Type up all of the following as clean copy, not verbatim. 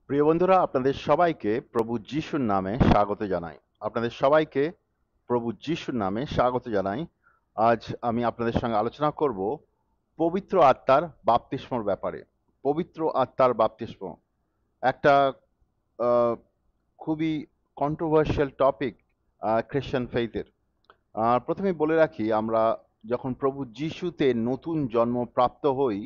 প্রিয় বন্ধুরা, আপনাদের সবাইকে প্রভু যিশুর নামে স্বাগত জানাই। আপনাদের সবাইকে প্রভু যিশুর নামে স্বাগত জানাই। আজ আমি আপনাদের সঙ্গে আলোচনা করব পবিত্র আত্মার বাপ্তিস্মর ব্যাপারে। পবিত্র আত্মার বাপ্তিস্ম একটা আহ, খুবই কন্ট্রোভার্সিয়াল টপিক খ্রিস্টান ফেইথের। প্রথমে বলে রাখি, আমরা যখন প্রভু যিশুতে নতুন জন্ম প্রাপ্ত হই,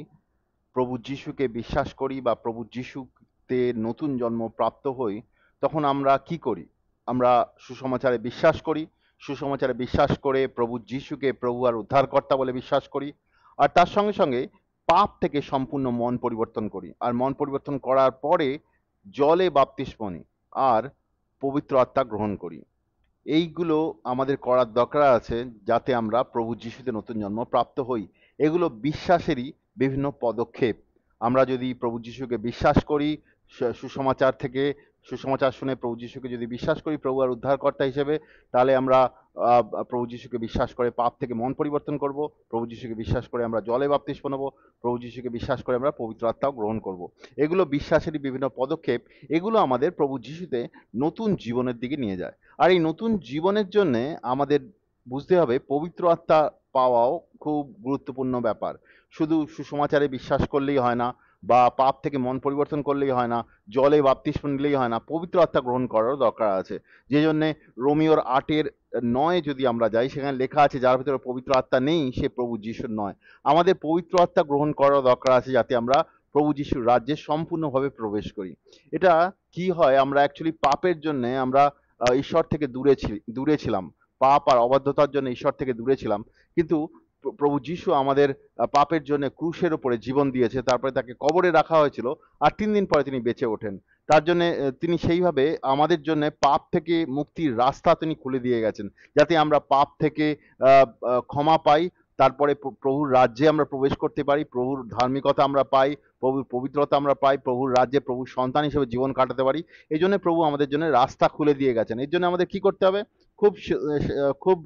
প্রভু যিশুকে বিশ্বাস করি বা প্রভু যিশুতে নতুন জন্ম প্রাপ্ত হই, তখন আমরা কি করি? আমরা সুসমাচারে বিশ্বাস করি। সুসমাচারে বিশ্বাস করে প্রভু যিশুকে প্রভু আর উদ্ধারকর্তা বলে বিশ্বাস করি। আর তার সঙ্গে সঙ্গে পাপ থেকে সম্পূর্ণ মন পরিবর্তন করি। আর মন পরিবর্তন করার পরে জলে বাপ্তিস্ম নিই আর পবিত্র আত্মা গ্রহণ করি। এইগুলো আমাদের করার দরকার আছে, যাতে আমরা প্রভু যিশুতে নতুন জন্ম প্রাপ্ত হই। এগুলো বিশ্বাসেরই বিভিন্ন পদক্ষেপ। আমরা যদি প্রভু যিশুকে বিশ্বাস করি, সুসমাচার থেকে সুসমাচার শুনে প্রভু যিশুকে যদি বিশ্বাস করি প্রভু আর উদ্ধারকর্তা হিসেবে, তাহলে আমরা প্রভু যিশুকে বিশ্বাস করে পাপ থেকে মন পরিবর্তন করব। প্রভু যিশুকে বিশ্বাস করে আমরা জলে বাপ্তিস্ম নেব। প্রভু যিশুকে বিশ্বাস করে আমরা পবিত্র আত্মাও গ্রহণ করব। এগুলো বিশ্বাসেরই বিভিন্ন পদক্ষেপ। এগুলো আমাদের প্রভু যিশুতে নতুন জীবনের দিকে নিয়ে যায়। আর এই নতুন জীবনের জন্য আমাদের বুঝতে হবে পবিত্র আত্মা পাওয়াও খুব গুরুত্বপূর্ণ ব্যাপার। শুধু সুসমাচারে বিশ্বাস করলেই হয় না, বা পাপ থেকে মন পরিবর্তন করলেই হয় না, জলে বাপ্তিস্ম নিলেই হয় না, পবিত্র আত্মা গ্রহণ করারও দরকার আছে। যে জন্যে রোমিওর 8-9 যদি আমরা যাই, সেখানে লেখা আছে, যার ভিতরে পবিত্র আত্মা নেই সে প্রভু যিশুর নয়। আমাদের পবিত্র আত্মা গ্রহণ করার দরকার আছে, যাতে আমরা প্রভু যিশুর রাজ্যে সম্পূর্ণভাবে প্রবেশ করি। এটা কি হয়, আমরা অ্যাকচুয়ালি পাপের জন্য আমরা ঈশ্বর থেকে দূরে ছিলাম। পাপ আর অবাধ্যতার জন্য ঈশ্বর থেকে দূরে ছিলাম। কিন্তু প্রভু যিশু আমাদের পাপের জন্য ক্রুশের উপরে জীবন দিয়েছে, তারপরে তাকে কবরে রাখা হয়েছিল, আর 3 দিন পরে তিনি বেঁচে ওঠেন। তার জন্য তিনি সেইভাবে আমাদের জন্য পাপ থেকে মুক্তির রাস্তা তিনি খুলে দিয়ে গেছেন, যাতে আমরা পাপ থেকে ক্ষমা পাই। তারপরে প্রভুর রাজ্যে আমরা প্রবেশ করতে পারি, প্রভুর ধার্মিকতা আমরা পাই, প্রভুর পবিত্রতা আমরা পাই, প্রভুর রাজ্যে প্রভুর সন্তান হিসেবে জীবন কাটাতে পারি। এই জন্য প্রভু আমাদের জন্য রাস্তা খুলে দিয়ে গেছেন। এর জন্য আমাদের কি করতে হবে? খুব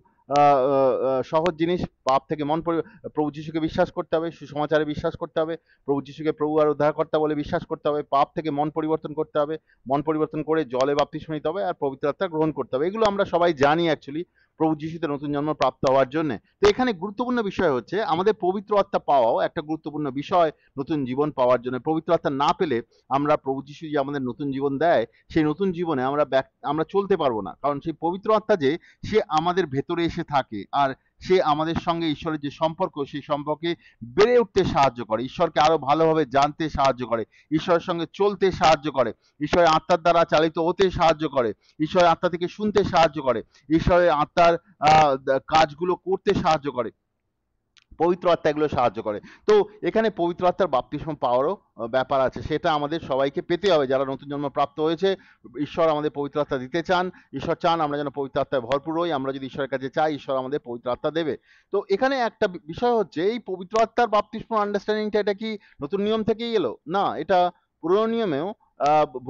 সহজ জিনিস। পাপ থেকে প্রভু যিশুকে বিশ্বাস করতে হবে, সুসমাচারে বিশ্বাস করতে হবে, প্রভু যিশুকে প্রভু আর উদ্ধারকর্তা বলে বিশ্বাস করতে হবে, পাপ থেকে মন পরিবর্তন করতে হবে, মন পরিবর্তন করে জলে বাপ্তিস্ম নিতে হবে, আর পবিত্র আত্মা গ্রহণ করতে হবে। এগুলো আমরা সবাই জানি অ্যাকচুয়ালি, প্রভু যিশুতে নতুন জন্ম প্রাপ্ত হওয়ার জন্য। তো এখানে গুরুত্বপূর্ণ বিষয় হচ্ছে আমাদের পবিত্র আত্মা পাওয়াও একটা গুরুত্বপূর্ণ বিষয়। নতুন জীবন পাওয়ার জন্য পবিত্র আত্মা না পেলে আমরা প্রভু যিশু যে আমাদের নতুন জীবন দেয়, সেই নতুন জীবনে আমরা চলতে পারবো না। কারণ সেই পবিত্র আত্মা যে সে আমাদের ভেতরে এসে থাকে, আর সে আমাদের সঙ্গে ঈশ্বরের যে সম্পর্ক, সেই সম্পর্কে বেড়ে উঠতে সাহায্য করে, ঈশ্বরকে আরো ভালোভাবে জানতে সাহায্য করে, ঈশ্বরের সঙ্গে চলতে সাহায্য করে, ঈশ্বরের আত্মার দ্বারা চালিত হতে সাহায্য করে, ঈশ্বরের আত্মা থেকে শুনতে সাহায্য করে, ঈশ্বরের আত্মার কাজগুলো করতে সাহায্য করে। পবিত্র আত্মা এগুলো সাহায্য করে। তো এখানে পবিত্র আত্মার বাপ্তিস্ম পাওয়ারও ব্যাপার আছে, সেটা আমাদের সবাইকে পেতে হবে যারা নতুন জন্ম প্রাপ্ত হয়েছে। ঈশ্বর আমাদের পবিত্র আত্মা দিতে চান। ঈশ্বর চান আমরা যেন পবিত্র আত্মায় ভরপুর হই। আমরা যদি ঈশ্বরের কাছে চাই, ঈশ্বর আমাদের পবিত্র আত্মা দেবে। তো এখানে একটা বিষয় হচ্ছে, এই পবিত্র আত্মার বাপ্তিস্ম আন্ডারস্ট্যান্ডিংটা এটা কি নতুন নিয়ম থেকেই এলো? না, এটা পুরোনো নিয়মেও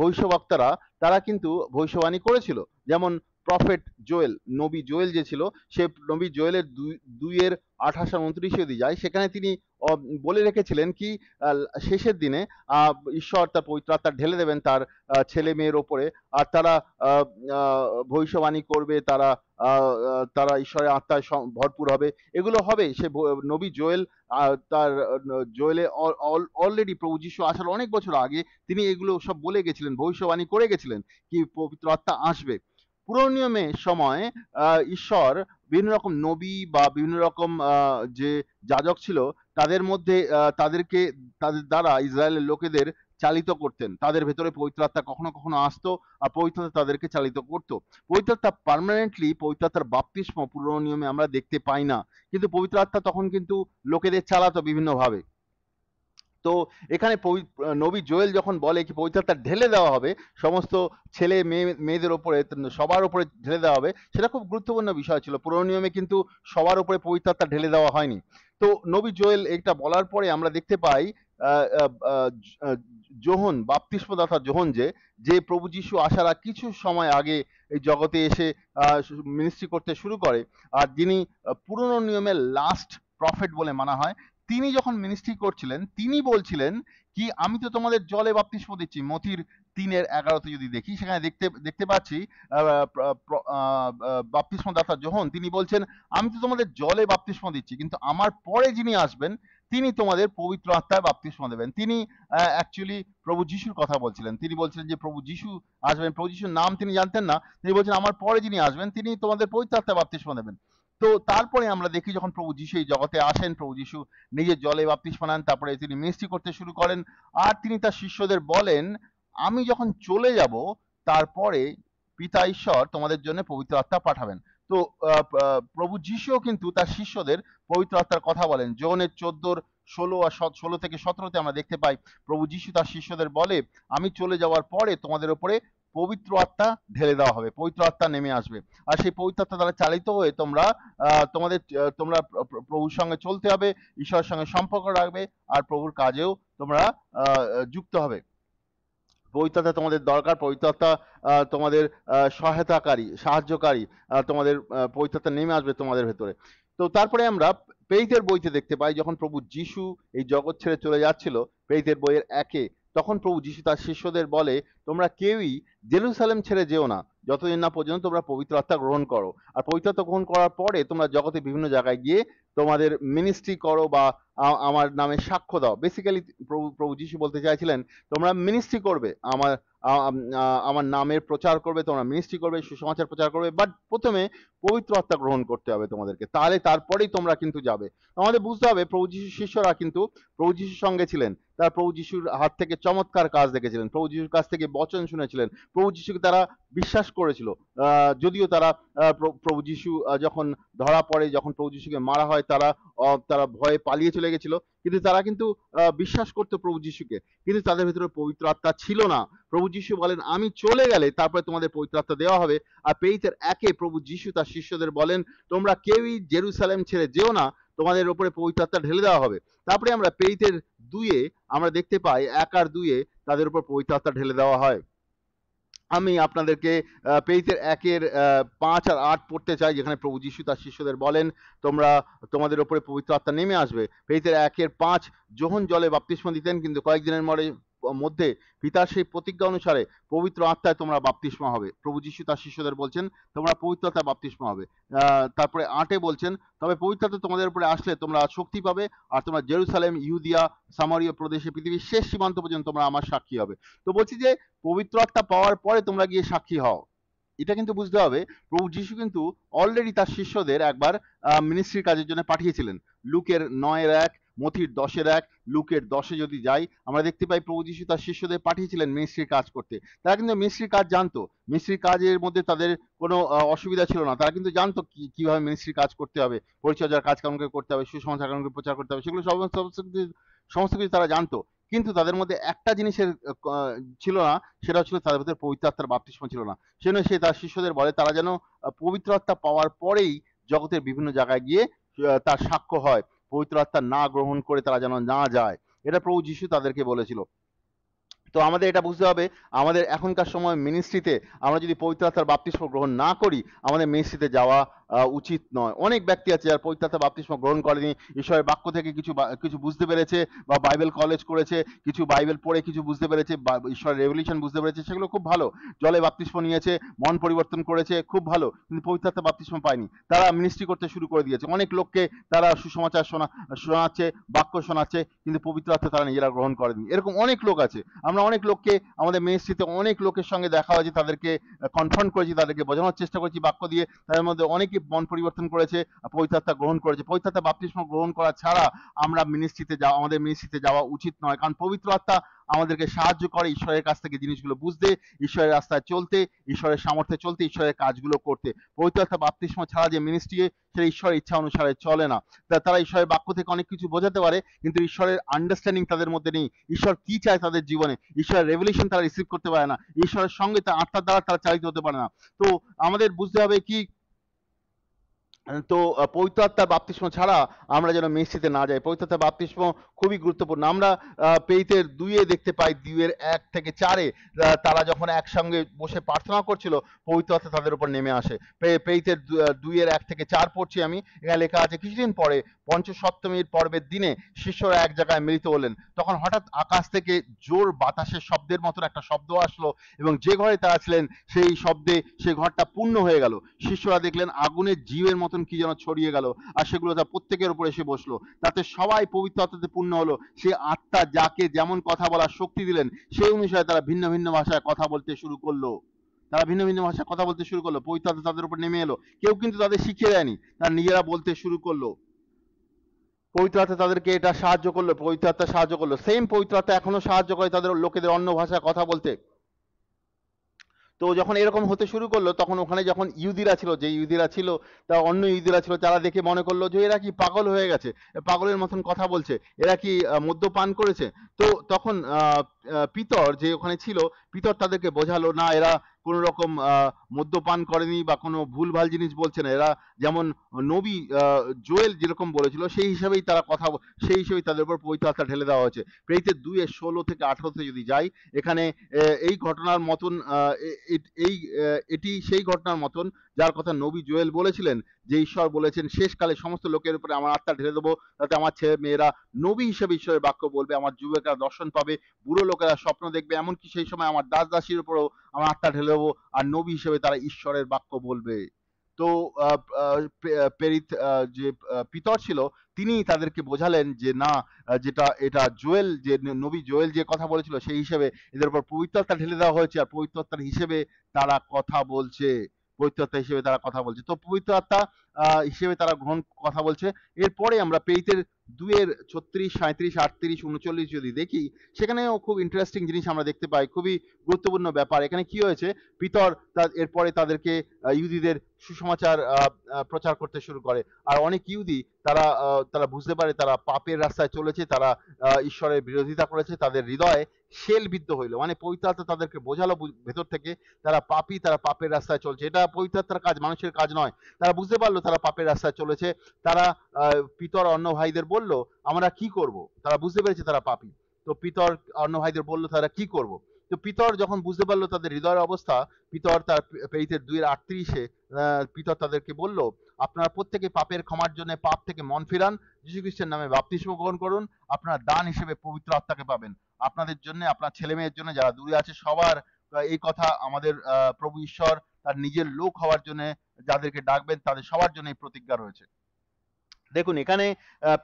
ভবিষ্যবক্তারা তারা কিন্তু ভবিষ্যবাণী করেছিল। যেমন প্রফেট জোয়েল, নবী জোয়েল যে ছিল, সে নবী জোয়েলের 2:28-29 যদি যায়, সেখানে তিনি বলে রেখেছিলেন কি শেষের দিনে ঈশ্বর তার পবিত্র আত্মা ঢেলে দেবেন তার ছেলে মেয়ের ওপরে, আর তারা ভবিষ্যবাণী করবে, তারা ঈশ্বরের আত্মায় ভরপুর হবে। এগুলো হবে সে নবী জোয়েল। তার জোয়েলে অলরেডি প্রভু যিশু আসার অনেক বছর আগে তিনি এগুলো সব বলে গেছিলেন, ভবিষ্যবাণী করে গেছিলেন কি পবিত্র আত্মা আসবে। পুরনো নিয়মের সময় ঈশ্বর বিভিন্ন রকম নবী বা বিভিন্ন রকম যে যাজক ছিল, তাদের মধ্যে তাদের দ্বারা ইসরায়েলের লোকেদের চালিত করতেন। তাদের ভেতরে পবিত্র আত্মা কখনো কখনো আসতো, আর পবিত্র আত্মা তাদেরকে চালিত করতো। পবিত্র আত্মা পার্মানেন্টলি, পবিত্র আত্মার বাপ্তিস্ম পুরনো নিয়মে আমরা দেখতে পাই না, কিন্তু পবিত্র আত্মা তখন কিন্তু লোকেদের চালাতো বিভিন্নভাবে। তো এখানে নবী জোয়েল যখন বলে কি পবিত্র আত্মা ঢেলে দেওয়া হবে সমস্ত মেয়েদের ওপরে, সবার উপরে ঢেলে দেওয়া হবে, সেটা খুব গুরুত্বপূর্ণ বিষয় ছিল। পুরনো নিয়মে কিন্তু সবার উপরে পবিত্র আত্মা ঢেলে দেওয়া হয়নি। তো নবী জোয়েল এটা বলার পরে আমরা দেখতে পাই আহ, আহ, আহ, আহ, যোহন, বাপ্তিস্মদাতা যোহন, যে যে প্রভু যিশু আসার আর কিছু সময় আগে এই জগতে এসে মিনিস্ট্রি করতে শুরু করে, আর যিনি পুরনো নিয়মের লাস্ট প্রফেট বলে মানা হয়, তিনি যখন মিনিস্ট্রি করছিলেন তিনি বলছিলেন কি আমি তো তোমাদের জলে বাপ্তিস্ম দিচ্ছি। মথির 3:11 যদি দেখি সেখানে দেখতে দেখতে পাচ্ছি বাপ্তিস্মদাতা যোহন তিনি বলছেন আমি তো তোমাদের জলে বাপ্তিস্ম দিচ্ছি, কিন্তু আমার পরে যিনি আসবেন তিনি তোমাদের পবিত্র আত্মায় বাপ্তিস্ম দেবেন। তিনি অ্যাকচুয়ালি প্রভু যিশুর কথা বলছিলেন। তিনি বলছিলেন যে প্রভু যিশু আসবেন, প্রভু যিশুর নাম তিনি জানতেন না, তিনি বলছেন আমার পরে যিনি আসবেন তিনি তোমাদের পবিত্র আত্মায় বাপ্তিস্ম দেবেন। তো তারপরে আমরা দেখি যখন প্রভু যিশু এই জগতে আসেন, প্রভু যিশু নিজের জলে বাপ্তিস্ম নেন, তারপরে তিনি মিনিস্ট্রি করতে শুরু করেন। আর তিনি তার শিষ্যদের বলেন আমি যখন চলে যাব তারপরে পিতা ঈশ্বর তোমাদের জন্য পবিত্র আত্মা পাঠাবেন। তো প্রভু যিশুও কিন্তু তার শিষ্যদের পবিত্র আত্মার কথা বলেন। যোহনের 16 থেকে 17 আমরা দেখতে পাই প্রভু যিশু তার শিষ্যদের বলে আমি চলে যাওয়ার পরে তোমাদের উপরে পবিত্র আত্মা ঢেলে দেওয়া হবে, পবিত্র আত্মা নেমে আসবে। আর সেই পবিত্র আত্মা দ্বারা চালিত হয়ে তোমরা তোমরা প্রভুর সঙ্গে চলতে হবে, ঈশ্বরের সঙ্গে সম্পর্ক রাখবে, আর প্রভুর কাজেও তোমরা যুক্ত হবে। পবিত্র আত্মা তোমাদের দরকার, পবিত্র আত্মা তোমাদের সহায়তাকারী, সাহায্যকারী, তোমাদের পবিত্র আত্মা নেমে আসবে তোমাদের ভেতরে। তো তারপরে আমরা প্রেরিতের বইতে দেখতে পাই যখন প্রভু যিশু এই জগৎ ছেড়ে চলে যাচ্ছিল, প্রেরিতের বইয়ের 1-এ, তখন প্রভু যিশু তার শিষ্যদের বলে তোমরা কেউই জেরুসালেম ছেড়ে যেও না যতদিন না পর্যন্ত তোমরা পবিত্র আত্মা গ্রহণ করো। আর পবিত্র আত্মা গ্রহণ করার পরে তোমরা জগতে বিভিন্ন জায়গায় গিয়ে তোমাদের মিনিস্ট্রি করো বা আমার নামে সাক্ষ্য দাও। বেসিক্যালি প্রভু যিশু বলতে চাইছিলেন তোমরা মিনিস্ট্রি করবে, আমার নামের প্রচার করবে, তোমরা মিনিস্ট্রি করবে, সুসমাচার প্রচার করবে, বাট প্রথমে পবিত্র আত্মা গ্রহণ করতে হবে তোমাদেরকে, তারপরেই তোমরা কিন্তু যাবে। আমাদের বুঝতে হবে প্রভু যিশুর শিষ্যরা কিন্তু প্রভু যিশুর সঙ্গে ছিলেন, তারা প্রভু যিশুর হাত থেকে চমৎকার কাজ দেখেছিলেন, প্রভু যিশুর কাছ থেকে বচন শুনেছিলেন, প্রভু যিশুকে তারা বিশ্বাস করেছিল। যদিও তারা প্রভু যিশু যখন ধরা পড়ে, যখন প্রভু যিশুকে মারা হয়, তারা ভয়ে পালিয়ে চলে গেছিল, কিন্তু তারা কিন্তু বিশ্বাস করতো প্রভু যিশুকে, কিন্তু তাদের ভিতরে পবিত্র আত্মা ছিল না। প্রভু যিশু বলেন আমি চলে গেলে তারপরে তোমাদের পবিত্র আত্মা দেওয়া হবে। আর প্রেরিতের 1-এ প্রভু যিশু তার শিষ্যদের বলেন তোমরা কেউই জেরুসালেম ছেড়ে যেও না, তোমাদের উপরে পবিত্র আত্মা ঢেলে দেওয়া হবে। তারপরে আমরা প্রেরিতের 2-এ আমরা দেখতে পাই 1 আর 2-এ তাদের উপর পবিত্র আত্মা ঢেলে দেওয়া হয়। আমি আপনাদেরকে প্রেরিতের 1-এর 5 আর 8 পড়তে চাই, যেখানে প্রভু যিশু তার শিষ্যদের বলেন তোমাদের উপরে পবিত্র আত্মা নেমে আসবে। প্রেরিতের 1-এর 5, যোহন জলে বাপ্তিস্ম দিতেন, কিন্তু কয়েকদিনের মধ্যে পিতার সেই প্রতিজ্ঞা অনুসারে পবিত্র আত্মায় তোমরা বাপ্তিস্ম হবে। প্রভু যিশু তার শিষ্যদের বলছেন তোমরা পবিত্র আত্মায় বাপ্তিস্ম হবে। তারপরে 8-এ বলছেন তবে পবিত্র আত্মা তোমাদের উপরে আসলে তোমরা শক্তি পাবে, আর তোমরা জেরুসালেম, ইহুদিয়া, সামারিয়া প্রদেশে, পৃথিবীর শেষ সীমান্ত পর্যন্ত তোমরা আমার সাক্ষী হবে। তো বলছি যে পবিত্র আত্মা পাওয়ার পরে তোমরা গিয়ে সাক্ষী হও। এটা কিন্তু বুঝতে হবে প্রভু যিশু কিন্তু অলরেডি তার শিষ্যদের একবার মিনিস্ট্রির কাজের জন্য পাঠিয়েছিলেন। লুকের 9-এর 1, মথির 10-এর 1, লুকের 10-এ যদি যাই আমরা দেখতে পাই প্রভু যিশু তার শিষ্যদের পাঠিয়েছিলেন মিনিস্ট্রির কাজ করতে। তারা কিন্তু মিনিস্ট্রির কাজ জানতো, মিনিস্ট্রির কাজের মধ্যে তাদের কোনো অসুবিধা ছিল না। তারা কিন্তু জানতো কিভাবে মিনিস্ট্রির কাজ করতে হবে, পরিচর্যার কাজ কেমন করে করতে হবে, সুসমাচার কেমন করে প্রচার করতে হবে, সেগুলো সমস্ত কিছু তারা জানতো। কিন্তু তাদের মধ্যে একটা জিনিসের ছিল না, সেটা ছিল তাদের ভিতরে পবিত্র আত্মার বাপ্তিস্ম ছিল না। সেজন্য সে তার শিষ্যদের বলে তারা যেন পবিত্র আত্মা পাওয়ার পরেই জগতের বিভিন্ন জায়গায় গিয়ে তার সাক্ষ্য হয়, পবিত্র আত্মা না গ্রহণ করে তারা যেন না যায়। এটা প্রভু যিশু তাদেরকে বলেছিল। তো আমাদের এটা বুঝতে হবে আমাদের এখনকার সময় মিনিস্ট্রিতে আমরা যদি পবিত্র আত্মার বাপ্তিস্ম গ্রহণ না করি, আমাদের মিনিস্ট্রিতে যাওয়া উচিত নয়। অনেক ব্যক্তি আছে যারা পবিত্র আত্মার বাপ্তিস্ম গ্রহণ করেনি, ঈশ্বরের বাক্য থেকে কিছু বুঝতে পেরেছে, বা বাইবেল কলেজ করেছে, কিছু বাইবেল পড়ে কিছু বুঝতে পেরেছে, বা ঈশ্বরের রেভলিউশন বুঝতে পেরেছে, সেগুলো খুব ভালো। জলে বাপ্তিস্ম নিয়েছে, মন পরিবর্তন করেছে, খুব ভালো, কিন্তু পবিত্র আত্মার বাপ্তিস্ম পায়নি। তারা মিনিস্ট্রি করতে শুরু করে দিয়েছে, অনেক লোককে তারা সুসমাচার শোনাচ্ছে, বাক্য শোনাচ্ছে, কিন্তু পবিত্র আত্মা তারা নিজেরা গ্রহণ করেনি। এরকম অনেক লোক আছে। আমরা অনেক লোককে আমাদের মিনিস্ট্রিতে অনেক লোকের সঙ্গে দেখা হয়েছে, তাদেরকে কনফ্রন্ট করেছি, তাদেরকে বোঝানোর চেষ্টা করেছি বাক্য দিয়ে, তাদের মধ্যে অনেকে মন পরিবর্তন করেছে, পবিত্র আত্মা গ্রহণ করেছে। পবিত্র আত্মা বাপ্তিস্ম গ্রহণ করা ছাড়া আমাদের মিনিস্ট্রিতে যাওয়া উচিত নয়, কারণ পবিত্র আত্মা আমাদেরকে সাহায্য করে ঈশ্বরের কাছ থেকে জিনিসগুলো বুঝতে, ঈশ্বরের রাস্তায় চলতে, ঈশ্বরের সামর্থ্যে চলতে, ঈশ্বরের কাজগুলো করতে। পবিত্র আত্মা বাপ্তিস্ম ছাড়া যে মিনিস্ট্রি, সেটা ঈশ্বরের ইচ্ছা অনুসারে চলে না। তারা ঈশ্বরের বাক্য থেকে অনেক কিছু বোঝাতে পারে, কিন্তু ঈশ্বরের আন্ডারস্ট্যান্ডিং তাদের মধ্যে নেই। ঈশ্বর কি চায় তাদের জীবনে, ঈশ্বরের রেভেলেশন তারা রিসিভ করতে পারে না, ঈশ্বরের সঙ্গে তার আত্মার দ্বারা তারা চালিত হতে পারে না। তো আমাদের বুঝতে হবে কি, তো পবিত্র আত্মার বাপ্তিস্ম ছাড়া আমরা যেন মিনিস্ট্রিতে না যাই। পবিত্র আত্মার বাপ্তিস্ম খুবই গুরুত্বপূর্ণ। আমরা প্রেরিতের 2-এ দেখতে পাই, 2-এর 1 থেকে 4-এ তারা যখন একসঙ্গে বসে প্রার্থনা করছিল, পবিত্র আত্মা তাদের উপর নেমে আসে। প্রেরিতের 2-এর 1 থেকে 4 পড়ছি আমি, এখানে লেখা আছে কিছুদিন পরে পঞ্চসপ্তমীর পর্বের দিনে শিষ্যরা এক জায়গায় মিলিত হলেন, তখন হঠাৎ আকাশ থেকে জোর বাতাসের শব্দের মতন একটা শব্দ আসলো, এবং যে ঘরে তারা ছিলেন সেই শব্দে সেই ঘরটা পূর্ণ হয়ে গেল। শিষ্যরা দেখলেন আগুনের জিউয়ের মতন কি যেন ছড়িয়ে গেল, আর সেগুলো তার প্রত্যেকের উপর এসে বসলো। তাতে সবাই পবিত্র আত্মাতে পূর্ণ হলো। সে আত্মা যাকে যেমন কথা বলার শক্তি দিলেন, সেই অনুসারে তারা ভিন্ন ভিন্ন ভাষায় কথা বলতে শুরু করলো। তারা ভিন্ন ভিন্ন ভাষায় কথা বলতে শুরু করলো, পবিত্র আত্মা তাদের উপর নেমে এলো। কেউ কিন্তু তাদের শিখিয়ে দেয়নি, তারা নিজেরা বলতে শুরু করলো। পবিত্র আত্মা তাদেরকে এটা সাহায্য করলো, পবিত্র আত্মা সাহায্য করলো। সেম পবিত্র আত্মা এখনো সাহায্য করে তাদের লোকেদের অন্য ভাষায় কথা বলতে। তো যখন এরকম হতে শুরু করলো, তখন ওখানে যখন ইহুদিরা ছিল, যে ইহুদিরা ছিল, তা অন্য ইহুদিরা ছিল, তারা দেখে মনে করলো যে এরা কি পাগল হয়ে গেছে, পাগলের মতন কথা বলছে, এরা কি মদ্যপান করেছে। তো তখন পিতর যে ওখানে ছিল, পিতর তাদেরকে বোঝালো, না, এরা কোনো রকম মদ্যপান করেনি বা কোনো ভুলভাল জিনিস বলছে না। এরা যেমন নবী জোয়েল যেরকম বলেছিল, সেই হিসাবেই তারা কথা সেই হিসেবেই তাদের উপর পবিত্র আত্মা ঢেলে দেওয়া হয়েছে। প্রেরিতের 2:16 থেকে 18-তে যদি যাই, এখানে এই ঘটনার মতন এটি সেই ঘটনার মতন যার কথা নবী জোয়েল বলেছিলেন, যে ঈশ্বর বলেছেন, শেষকালে সমস্ত লোকের উপরে আমার আত্মা ঢেলে দেবো, তাতে আমার ছেলে মেয়েরা নবী হিসেবে ঈশ্বরের বাক্য বলবে, আমার যুবকেরা দর্শন পাবে, বুড়ো লোকেরা স্বপ্ন দেখবে, এমনকি সেই সময় আমার দাস দাসীর উপরেও আমার আত্মা ঢেলে দেবো, আর নবী হিসেবে তারা ঈশ্বরের বাক্য বলবে। তো প্রেরিত যে পিতর ছিল, তিনি তাদেরকে বোঝালেন যে না, যেটা এটা জোয়েল, যে নবী জোয়েল যে কথা বলেছিল, সেই হিসেবে এদের উপর পবিত্র আত্মা ঢেলে দেওয়া হয়েছে, আর পবিত্র আত্মার হিসেবে তারা কথা বলছে। পবিত্র আত্মা হিসেবে তারা কথা বলছে। তো পবিত্র আত্মা হিসেবে তারা কথা বলছে। এরপরে আমরা প্রেরিতের 2:36, 37, 38, 39 যদি দেখি, সেখানেও খুব ইন্টারেস্টিং জিনিস আমরা দেখতে পাই, খুবই গুরুত্বপূর্ণ ব্যাপার। এখানে কি হয়েছে, পিতর এরপরে তাদেরকে ইহুদিদের সুসমাচার প্রচার করতে শুরু করে। আর অনেক ইহুদি তারা বুঝতে পারে তারা পাপের রাস্তায় চলেছে, তারা ঈশ্বরের বিরোধিতা করেছে, তাদের হৃদয়ে শেল বিদ্ধ হইলো, মানে পবিত্র আত্মা তাদেরকে বোঝালো ভেতর থেকে তারা পাপী, তারা পাপের রাস্তায় চলছে। এটা পবিত্র আত্মার কাজ, মানুষের কাজ নয়। তারা বুঝতে পারলো তারা পাপের রাস্তায় চলেছে। তারা পিতর অন্য ভাইদের বলল, আমরা কি করব? তারা বুঝতে পেরেছে তারা পাপী। তো পিতর অন্য ভাইদের বলল, তারা কি করব? তো পিতর যখন বুঝতে পারলো তাদের হৃদয়ের অবস্থা, পিতর তার প্রেরিতের 2:38-এ পিতর তাদেরকে বলল, আপনারা প্রত্যেকে পাপের ক্ষমার জন্য পাপ থেকে মন ফিরান, যীশু খ্রিস্টের নামে বাপ্তিস্ম গ্রহণ করুন, আপনারা দান হিসেবে পবিত্র আত্মাকে পাবেন। আপনাদের জন্য, আপনার ছেলে মেয়ের জন্য, যারা দূরে আছে সবার এই কথা আমাদের প্রভু ঈশ্বর তার নিজের লোক হওয়ার জন্য যাদেরকে ডাকবেন, তাদের সবার জন্য এই প্রতিজ্ঞা রয়েছে। দেখুন এখানে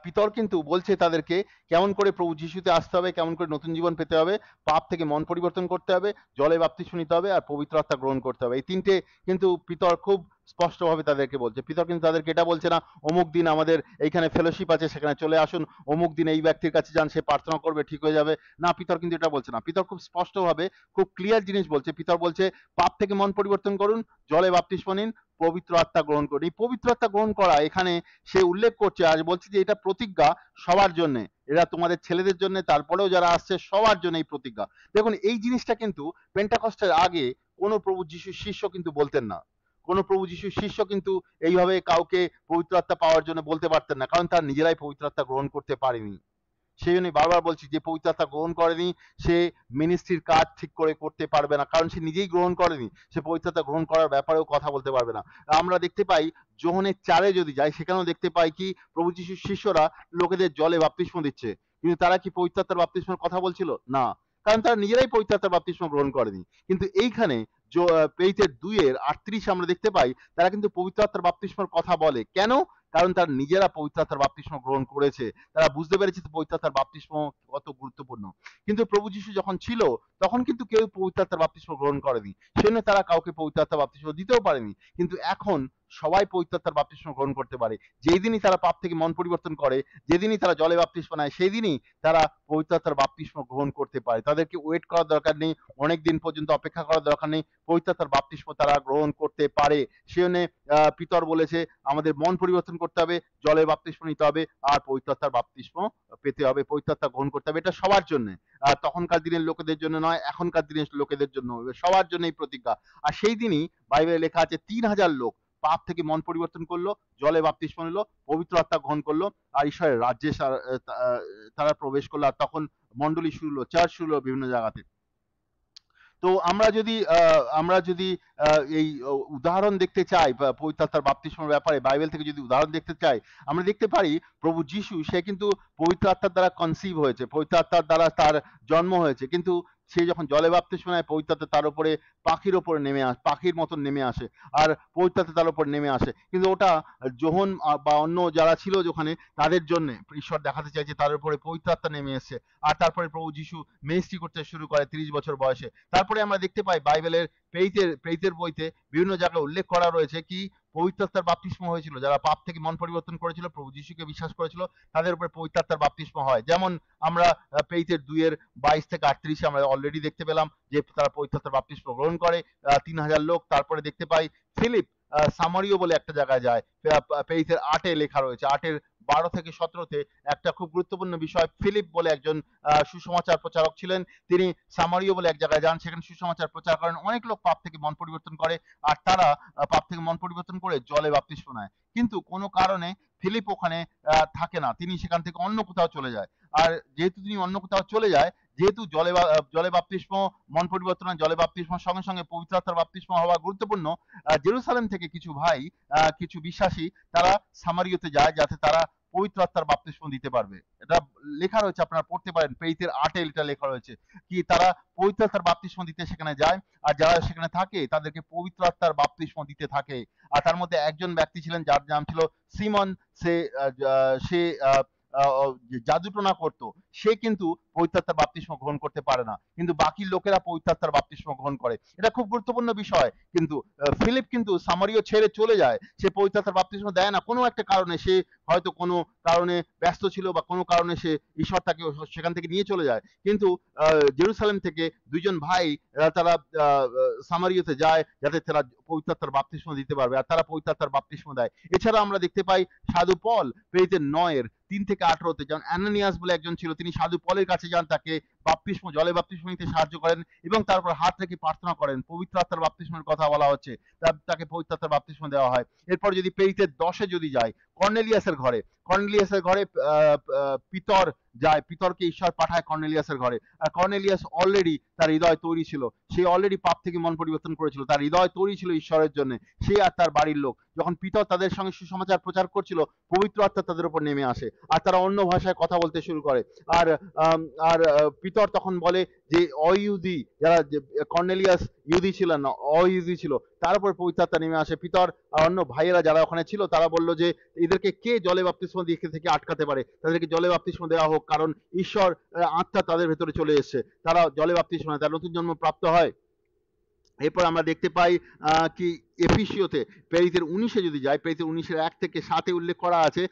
পিতর কিন্তু বলছে তাদেরকে কেমন করে প্রভু যিশুতে আসতে হবে, কেমন করে নতুন জীবন পেতে হবে, পাপ থেকে মন পরিবর্তন করতে হবে, জলে বাপ্তিস্ম নিতে হবে, আর পবিত্র আত্মা গ্রহণ করতে হবে। এই তিনটে কিন্তু পিতর খুব স্পষ্টভাবে তাদেরকে বলছে। পিতর কিন্তু তাদেরকে এটা বলছে না, অমুক দিন আমাদের এইখানে ফেলোশিপ আছে, সেখানে চলে আসুন, অমুক দিন এই ব্যক্তির কাছে যান, সে প্রার্থনা করবে, ঠিক হয়ে যাবে। না, পিতর কিন্তু এটা বলছে না। পিতর খুব স্পষ্টভাবে, খুব ক্লিয়ার জিনিস বলছে। পিতর বলছে, পাপ থেকে মন পরিবর্তন করুন, জলে বাপ্তিস্ম নিন, পবিত্র আত্মা গ্রহণ করুন। এই পবিত্র আত্মা গ্রহণ করা এখানে সে উল্লেখ করছে, আজ বলছে যে এটা প্রতিজ্ঞা সবার জন্য, এরা তোমাদের ছেলেদের জন্য, তারপরেও যারা আসছে সবার জন্য এই প্রতিজ্ঞা। দেখুন এই জিনিসটা কিন্তু পেন্টাকস্টের আগে কোনো প্রভু যিশুর শিষ্য কিন্তু বলতেন না। কোনো প্রভু যিশুর শিষ্য কিন্তু এইভাবে কাউকে পবিত্র আত্মা পাওয়ার জন্য বলতে পারতেন না, কারণ তারা নিজেরাই পবিত্র আত্মা গ্রহণ করতে পারেনি। সেই জন্যই বারবার বলছি, যে পবিত্র আত্মা গ্রহণ করেনি সে মিনিস্ট্রির কাজ ঠিক করে করতে পারবে না, কারণ সে নিজেই গ্রহণ করেনি। সে পবিত্র আত্মা গ্রহণ করার ব্যাপারেও কথা বলতে পারবে না। আমরা দেখতে পাই যোহনের 4-এ যদি যাই, সেখানেও দেখতে পাই কি প্রভু যিশুর শিষ্যরা লোকেদের জলে বাপ্তিস্ম দিচ্ছে, কিন্তু তারা কি পবিত্র আত্মার বাপ্তিস্মের কথা বলছিল? না, কারণ তারা নিজেরাই পবিত্র আত্মার বাপ্তিস্ম গ্রহণ করেনি। কিন্তু এইখানে প্রেরিতের 2:38 আমরা দেখতে পাই তারা কিন্তু পবিত্র আত্মার বাপ্তিস্মের কথা বলে। কেন? কারণ তারা নিজেরা পবিত্র আত্মার বাপ্তিস্ম গ্রহণ করেছে। তারা বুঝতে পেরেছে পবিত্র আত্মার বাপ্তিস্ম কত গুরুত্বপূর্ণ। কিন্তু প্রভু যিশু যখন ছিল, তখন কিন্তু কেউ পবিত্র আত্মার বাপ্তিস্ম গ্রহণ করেনি, সেজন্য তারা কাউকে পবিত্র আত্মার বাপ্তিস্ম দিতেও পারেনি। কিন্তু এখন সবাই পবিত্র আত্মার বাপ্তিস্ম গ্রহণ করতে পারে। যেই দিনই তারা পাপ থেকে মন পরিবর্তন করে, যেদিনই তারা জলে বাপ্তিস্ম নেয়, সেই দিনই তারা পবিত্র আত্মার বাপ্তিস্ম গ্রহণ করতে পারে। তাদেরকে ওয়েট করার দরকার নেই, অনেক দিন পর্যন্ত অপেক্ষা করার দরকার নেই, পবিত্র আত্মার বাপ্তিস্ম তারা গ্রহণ করতে পারে। সেজন্য পিতর বলেছে আমাদের মন পরিবর্তন করতে হবে, জলে বাপ্তিস্ম নিতে হবে, আর পবিত্র আত্মার বাপ্তিস্ম পেতে হবে, পবিত্র আত্মা গ্রহণ করতে হবে। এটা সবার জন্য, তখনকার দিনের লোকেদের জন্য নয়, এখনকার দিনের লোকেদের জন্য, সবার জন্য এই প্রতিজ্ঞা। আর সেই দিনই বাইবেলে লেখা আছে 3,000 লোক পাপ থেকে মন পরিবর্তন করলো, জলে বাপ্তিস্ম নিল, পবিত্র আত্মা গ্রহণ করলো, আর ঈশ্বরের রাজ্যে তারা প্রবেশ করলো। আর তখন মন্ডলী শুরু হলো, চার্চ শুরু হলো বিভিন্ন জায়গাতে। তো আমরা যদি এই উদাহরণ দেখতে চাই বা পবিত্র আত্মার বাপ্তিস্মের ব্যাপারে বাইবেল থেকে যদি উদাহরণ দেখতে চাই, আমরা দেখতে পারি প্রভু যিশু সে কিন্তু পবিত্র আত্মার দ্বারা কনসিভ হয়েছে, পবিত্র আত্মার দ্বারা তার জন্ম হয়েছে, কিন্তু সে যখন জলে বাপ্তিস্ম নেয় পবিত্র আত্মা তার উপরে পাখির ওপরে নেমে আসে, পাখির মতন নেমে আসে, আর পবিত্র আত্মা তার উপর নেমে আসে। কিন্তু ওটা যোহন বা অন্য যারা ছিল ওখানে তাদের জন্য ঈশ্বর দেখাতে চাইছে তার উপরে পবিত্র আত্মা নেমে এসেছে। আর তারপরে প্রভু যিশু মিনিস্ট্রি করতে শুরু করে 30 বছর বয়সে। তারপরে আমরা দেখতে পাই বাইবেলের প্রেরিতের বইতে বিভিন্ন জায়গায় উল্লেখ করা রয়েছে কি পবিত্র আত্মার বাপ্তিস্ম হয়েছিল, যারা পাপ থেকে মন পরিবর্তন করেছিল, প্রভু যিশুকে বিশ্বাস করেছিল, তাদের উপরে পবিত্র আত্মার বাপ্তিস্ম হয়। যেমন আমরা প্রেরিতের 2:22-38 আমরা অলরেডি দেখতে পেলাম যে তারা পবিত্র আত্মার বাপ্তিস্ম গ্রহণ করে 3000 লোক। তারপরে দেখতে পাই ফিলিপ সামারিও বলে একটা জায়গায় যায়, প্রেরিতের 8-এ লেখা রয়েছে, 8-12-17 একটা খুব গুরুত্বপূর্ণ বিষয়। ফিলিপ বলে একজন সুসমাচার প্রচারক ছিলেন, তিনি সামারিও বলে এক জায়গায় যান, সেখানে সুসমাচার প্রচার করেন, অনেক লোক পাপ থেকে মন পরিবর্তন করে, আর তারা পাপ থেকে মন পরিবর্তন করে জলে বাপ্তিস্ম নেয়। কিন্তু কোনো কারণে ফিলিপ ওখানে থাকে না, তিনি সেখান থেকে অন্য কোথাও চলে যায়। আর যেহেতু তিনি অন্য কোথাও চলে যায়, যেহেতু জলে বাপ্তিস্ম মন পরিবর্তন হয়, জলে বাপ্তিস্মের সঙ্গে সঙ্গে পবিত্র আত্মার বাপ্তিস্ম হওয়া গুরুত্বপূর্ণ, জেরুসালেম থেকে কিছু ভাই কিছু বিশ্বাসী তারা সামারিওতে যায় যাতে তারা পবিত্র আত্মার বাপ্তিস্ম দিতে পারবে। এটা লেখা রয়েছে, আপনারা পড়তে পারেন, প্রেরিতের 8-এ এটা লেখা রয়েছে কি তারা পবিত্র আত্মার বাপ্তিস্ম দিতে সেখানে যায়, আর যারা সেখানে থাকে তাদেরকে পবিত্র আত্মার বাপ্তিস্ম দিতে থাকে। আর তার মধ্যে একজন ব্যক্তি ছিলেন যার নাম ছিল সিমন। সে সে জাদুটোনা করতো, সে কিন্তু পবিত্র আত্মার বাপ্তিস্ম গ্রহণ করতে পারে না, কিন্তু বাকি লোকেরা পবিত্র আত্মার বাপ্তিস্ম গ্রহণ করে। এটা খুব গুরুত্বপূর্ণ বিষয়। কিন্তু ফিলিপ কিন্তু সামারিও ছেড়ে চলে যায়, সে পবিত্র আত্মার বাপ্তিস্ম দেয় না কোনো একটা কারণে, সে হয়তো কোনো কারণে ব্যস্ত ছিল বা কোনো কারণে সে ঈশ্বর তাকে সেখান থেকে নিয়ে চলে যায়। কিন্তু জেরুসালেম থেকে দুইজন ভাই তারা সামারিয়াতে যায় যাতে তারা পবিত্র আত্মার বাপ্তিস্ম দিতে পারবে, আর তারা পবিত্র আত্মার বাপ্তিস্ম দেয়। এছাড়া আমরা দেখতে পাই সাধু পল প্রেরিতের 9-3-18 যেমন অ্যানানিয়াস বলে একজন ছিল, তিনি সাধু পলের কাছে যান, তাকে বাপ্তিস্ম জলে বাপ্তিস্ম নিতে সাহায্য করেন এবং তারপর হাত রেখে প্রার্থনা করেন, পবিত্র আত্মার বাপ্তিস্মের কথা বলা হচ্ছে, তাকে পবিত্র আত্মার বাপ্তিস্ম দেওয়া হয়। এরপর যদি প্রেরিতের 10-এ যদি যায়, কর্নেলিয়াসের ঘরে পিতর যায়, পিতরকে ঈশ্বর পাঠায় কর্নেলিয়াসের ঘরে। আর কর্নেলিয়াস অলরেডি তার হৃদয় তৈরি ছিল, সে অলরেডি পাপ থেকে মন পরিবর্তন করেছিল, তার হৃদয় তৈরি ছিল ঈশ্বরের জন্য, সে আর তার বাড়ির লোক। যখন পিতর তাদের সঙ্গে সুসমাচার প্রচার করছিল, পবিত্র আত্মা তাদের উপর নেমে আসে, আর তারা অন্য ভাষায় কথা বলতে শুরু করে। আর পিতর তখন বলে যে অইহুদি যারা, কর্নেলিয়াস ইহুদি ছিলেন না, অইহুদি ছিল, তার উপর পবিত্র আত্মা নেমে আসে। পিতর আর অন্য ভাইয়েরা যারা ওখানে ছিল তারা বললো যে এদেরকে কে জলে বাপ্তিস্ম দিয়ে থেকে আটকাতে পারে, তাদেরকে জলে বাপ্তিস্ম দেওয়া হোক, কারণ ঈশ্বর আত্মা তাদের ভেতরে চলে এসেছে, তারা জলে বাপ্তিস্ম নেয়, তারা নতুন জন্ম প্রাপ্ত হয়। এরপর আমরা দেখতে পাই কি এফিসিওতে প্রেরিতের 19-এ যদি যায়, প্রেরিতের 19-এর 1-7 উল্লেখ করা আছে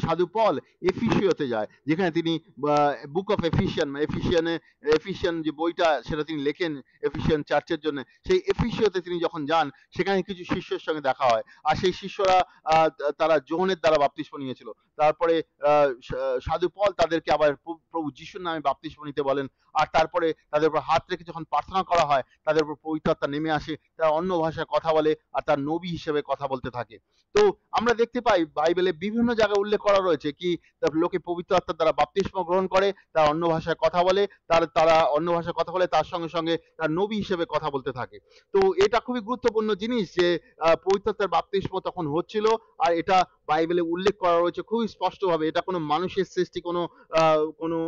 সাধু পল এফিসিওতে যায়, যেখানে তিনি বুক অফ এফিসিয়ান যে বইটা সেটা তিনি লেখেন এফিসিয়ান চার্চের জন্য। সেই এফিসিওতে তিনি যখন যান, সেখানে কিছু শিষ্যের সঙ্গে দেখা হয়, আর সেই শিষ্যরা তারা যোহনের দ্বারা বাপ্তিস্ম নিয়েছিল। তারপরে সাধু পল তাদেরকে আবার প্রভু যিশুর নামে বাপ্তিস্ম নিতে বলেন, আর তারপরে তাদের উপর হাত রেখে যখন প্রার্থনা করা হয়, তাদের উপর পবিত্র আত্মা নেমে আসে, তারা অন্য ভাষায় কথা বলে, আর তার নবী হিসেবে কথা বলতে থাকে। তো আমরা দেখতে পাই বাইবেলে বিভিন্ন জায়গায় উল্লেখ করা রয়েছে কি লোকে পবিত্র আত্মার দ্বারা বাপ্তিস্ম গ্রহণ করে, তারা অন্য ভাষায় কথা বলে, তারা অন্য ভাষায় কথা বলে, তার সঙ্গে সঙ্গে তার নবী হিসেবে কথা বলতে থাকে। তো এটা খুবই গুরুত্বপূর্ণ জিনিস যে পবিত্র আত্মার বাপ্তিস্ম তখন হচ্ছিল, আর এটা বাইবেলে উল্লেখ করা রয়েছে খুবই স্পষ্টভাবে। এটা কোনো মানুষের সৃষ্টি, কোনো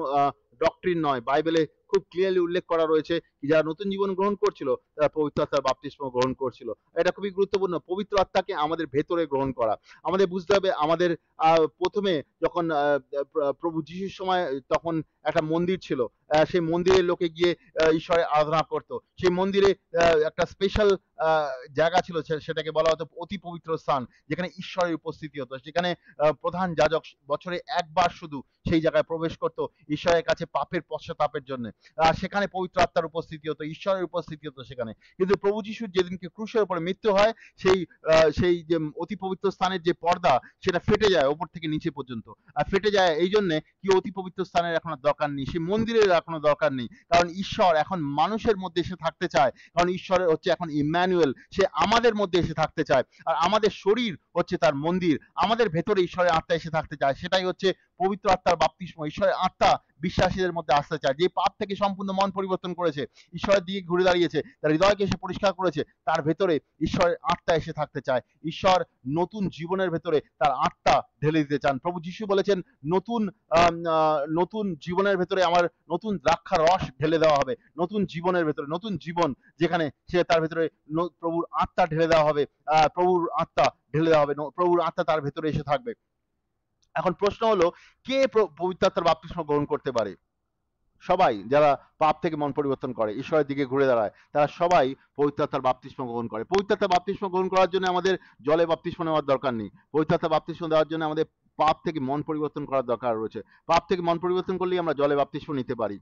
ডক্ট্রিন নয়, বাইবেলে খুব ক্লিয়ারলি উল্লেখ করা রয়েছে যারা নতুন জীবন গ্রহণ করছিল তারা পবিত্র আত্মার বাপ্তিস্ম গ্রহণ করছিল। এটা খুবই গুরুত্বপূর্ণ, পবিত্র আত্মাকে আমাদের ভেতরে গ্রহণ করা। আমাদের বুঝতে হবে, আমাদের প্রথমে যখন প্রভু যিশুর সময় তখন একটা মন্দির ছিল, সেই মন্দিরে লোকে গিয়ে ঈশ্বরের আরাধনা করতো। সেই মন্দিরে একটা স্পেশাল জায়গা ছিল, সেটাকে বলা হতো অতি পবিত্র স্থান, যেখানে ঈশ্বরের উপস্থিতি হতো, যেখানে প্রধান যাজক বছরে একবার শুধু সেই জায়গায় প্রবেশ করত ঈশ্বরের কাছে পাপের পশ্চাতাপের জন্য। সেখানে পবিত্র আত্মার উপস্থিতি হতো, ঈশ্বরের উপস্থিতি হতো সেখানে। কিন্তু প্রভু যিশুর যেদিনকে ক্রুশের উপরে মৃত্যু হয়, সেই যে অতি পবিত্র স্থানের যে পর্দা সেটা ফেটে যায় ওপর থেকে নিচে পর্যন্ত। আর ফেটে যায় এই জন্যে কি অতি পবিত্র স্থানের এখন দরকার নেই, সেই মন্দিরের এখনো দরকার নেই, কারণ ঈশ্বর এখন মানুষের মধ্যে এসে থাকতে চায়, কারণ ঈশ্বরের হচ্ছে এখন ইম্যানুয়েল, সে আমাদের মধ্যে এসে থাকতে চায়, আর আমাদের শরীর হচ্ছে তার মন্দির, আমাদের ভেতরে ঈশ্বরের আত্মা এসে থাকতে চায়। সেটাই হচ্ছে পবিত্র আত্মার বাপ্তিস্ম, ঈশ্বরের আত্মা বিশ্বাসীদের মধ্যে আসতে চায়। যে পাপ থেকে সম্পূর্ণ মন পরিবর্তন করেছে, ঈশ্বরের দিকে ঘুরে দাঁড়িয়েছে, তার হৃদয়কে এসে পরিষ্কার করেছে, তার ভেতরে ঈশ্বরের আত্মা এসে থাকতে চায়। ঈশ্বর নতুন জীবনের ভেতরে তার আত্মা ঢেলে দিতে চান। প্রভু যিশু বলেছেন, নতুন নতুন জীবনের ভেতরে আমার নতুন দ্রাক্ষার রস ঢেলে দেওয়া হবে। নতুন জীবনের ভেতরে নতুন জীবন, যেখানে সে তার ভেতরে প্রভুর আত্মা ঢেলে দেওয়া হবে, প্রভুর আত্মা ঢেলে দেওয়া হবে, প্রভুর আত্মা তার ভেতরে এসে থাকবে। এখন প্রশ্ন হলো, কে পবিত্র আত্মার বাপ্তিস্ম গ্রহণ করতে পারে? সবাই, যারা পাপ থেকে মন পরিবর্তন করে, ঈশ্বরের দিকে ঘুরে দাঁড়ায়, তারা সবাই পবিত্র আত্মার বাপ্তিস্ম গ্রহণ করে। পবিত্র আত্মার বাপ্তিস্ম গ্রহণ করার জন্য আমাদের জলে বাপ্তিস্ম নেওয়ার দরকার নেই। পবিত্র আত্মার বাপ্তিস্ম দেওয়ার জন্য আমাদের পাপ থেকে মন পরিবর্তন করার দরকার রয়েছে। পাপ থেকে মন পরিবর্তন করলেই আমরা জলে বাপ্তিস্ম নিতে পারি।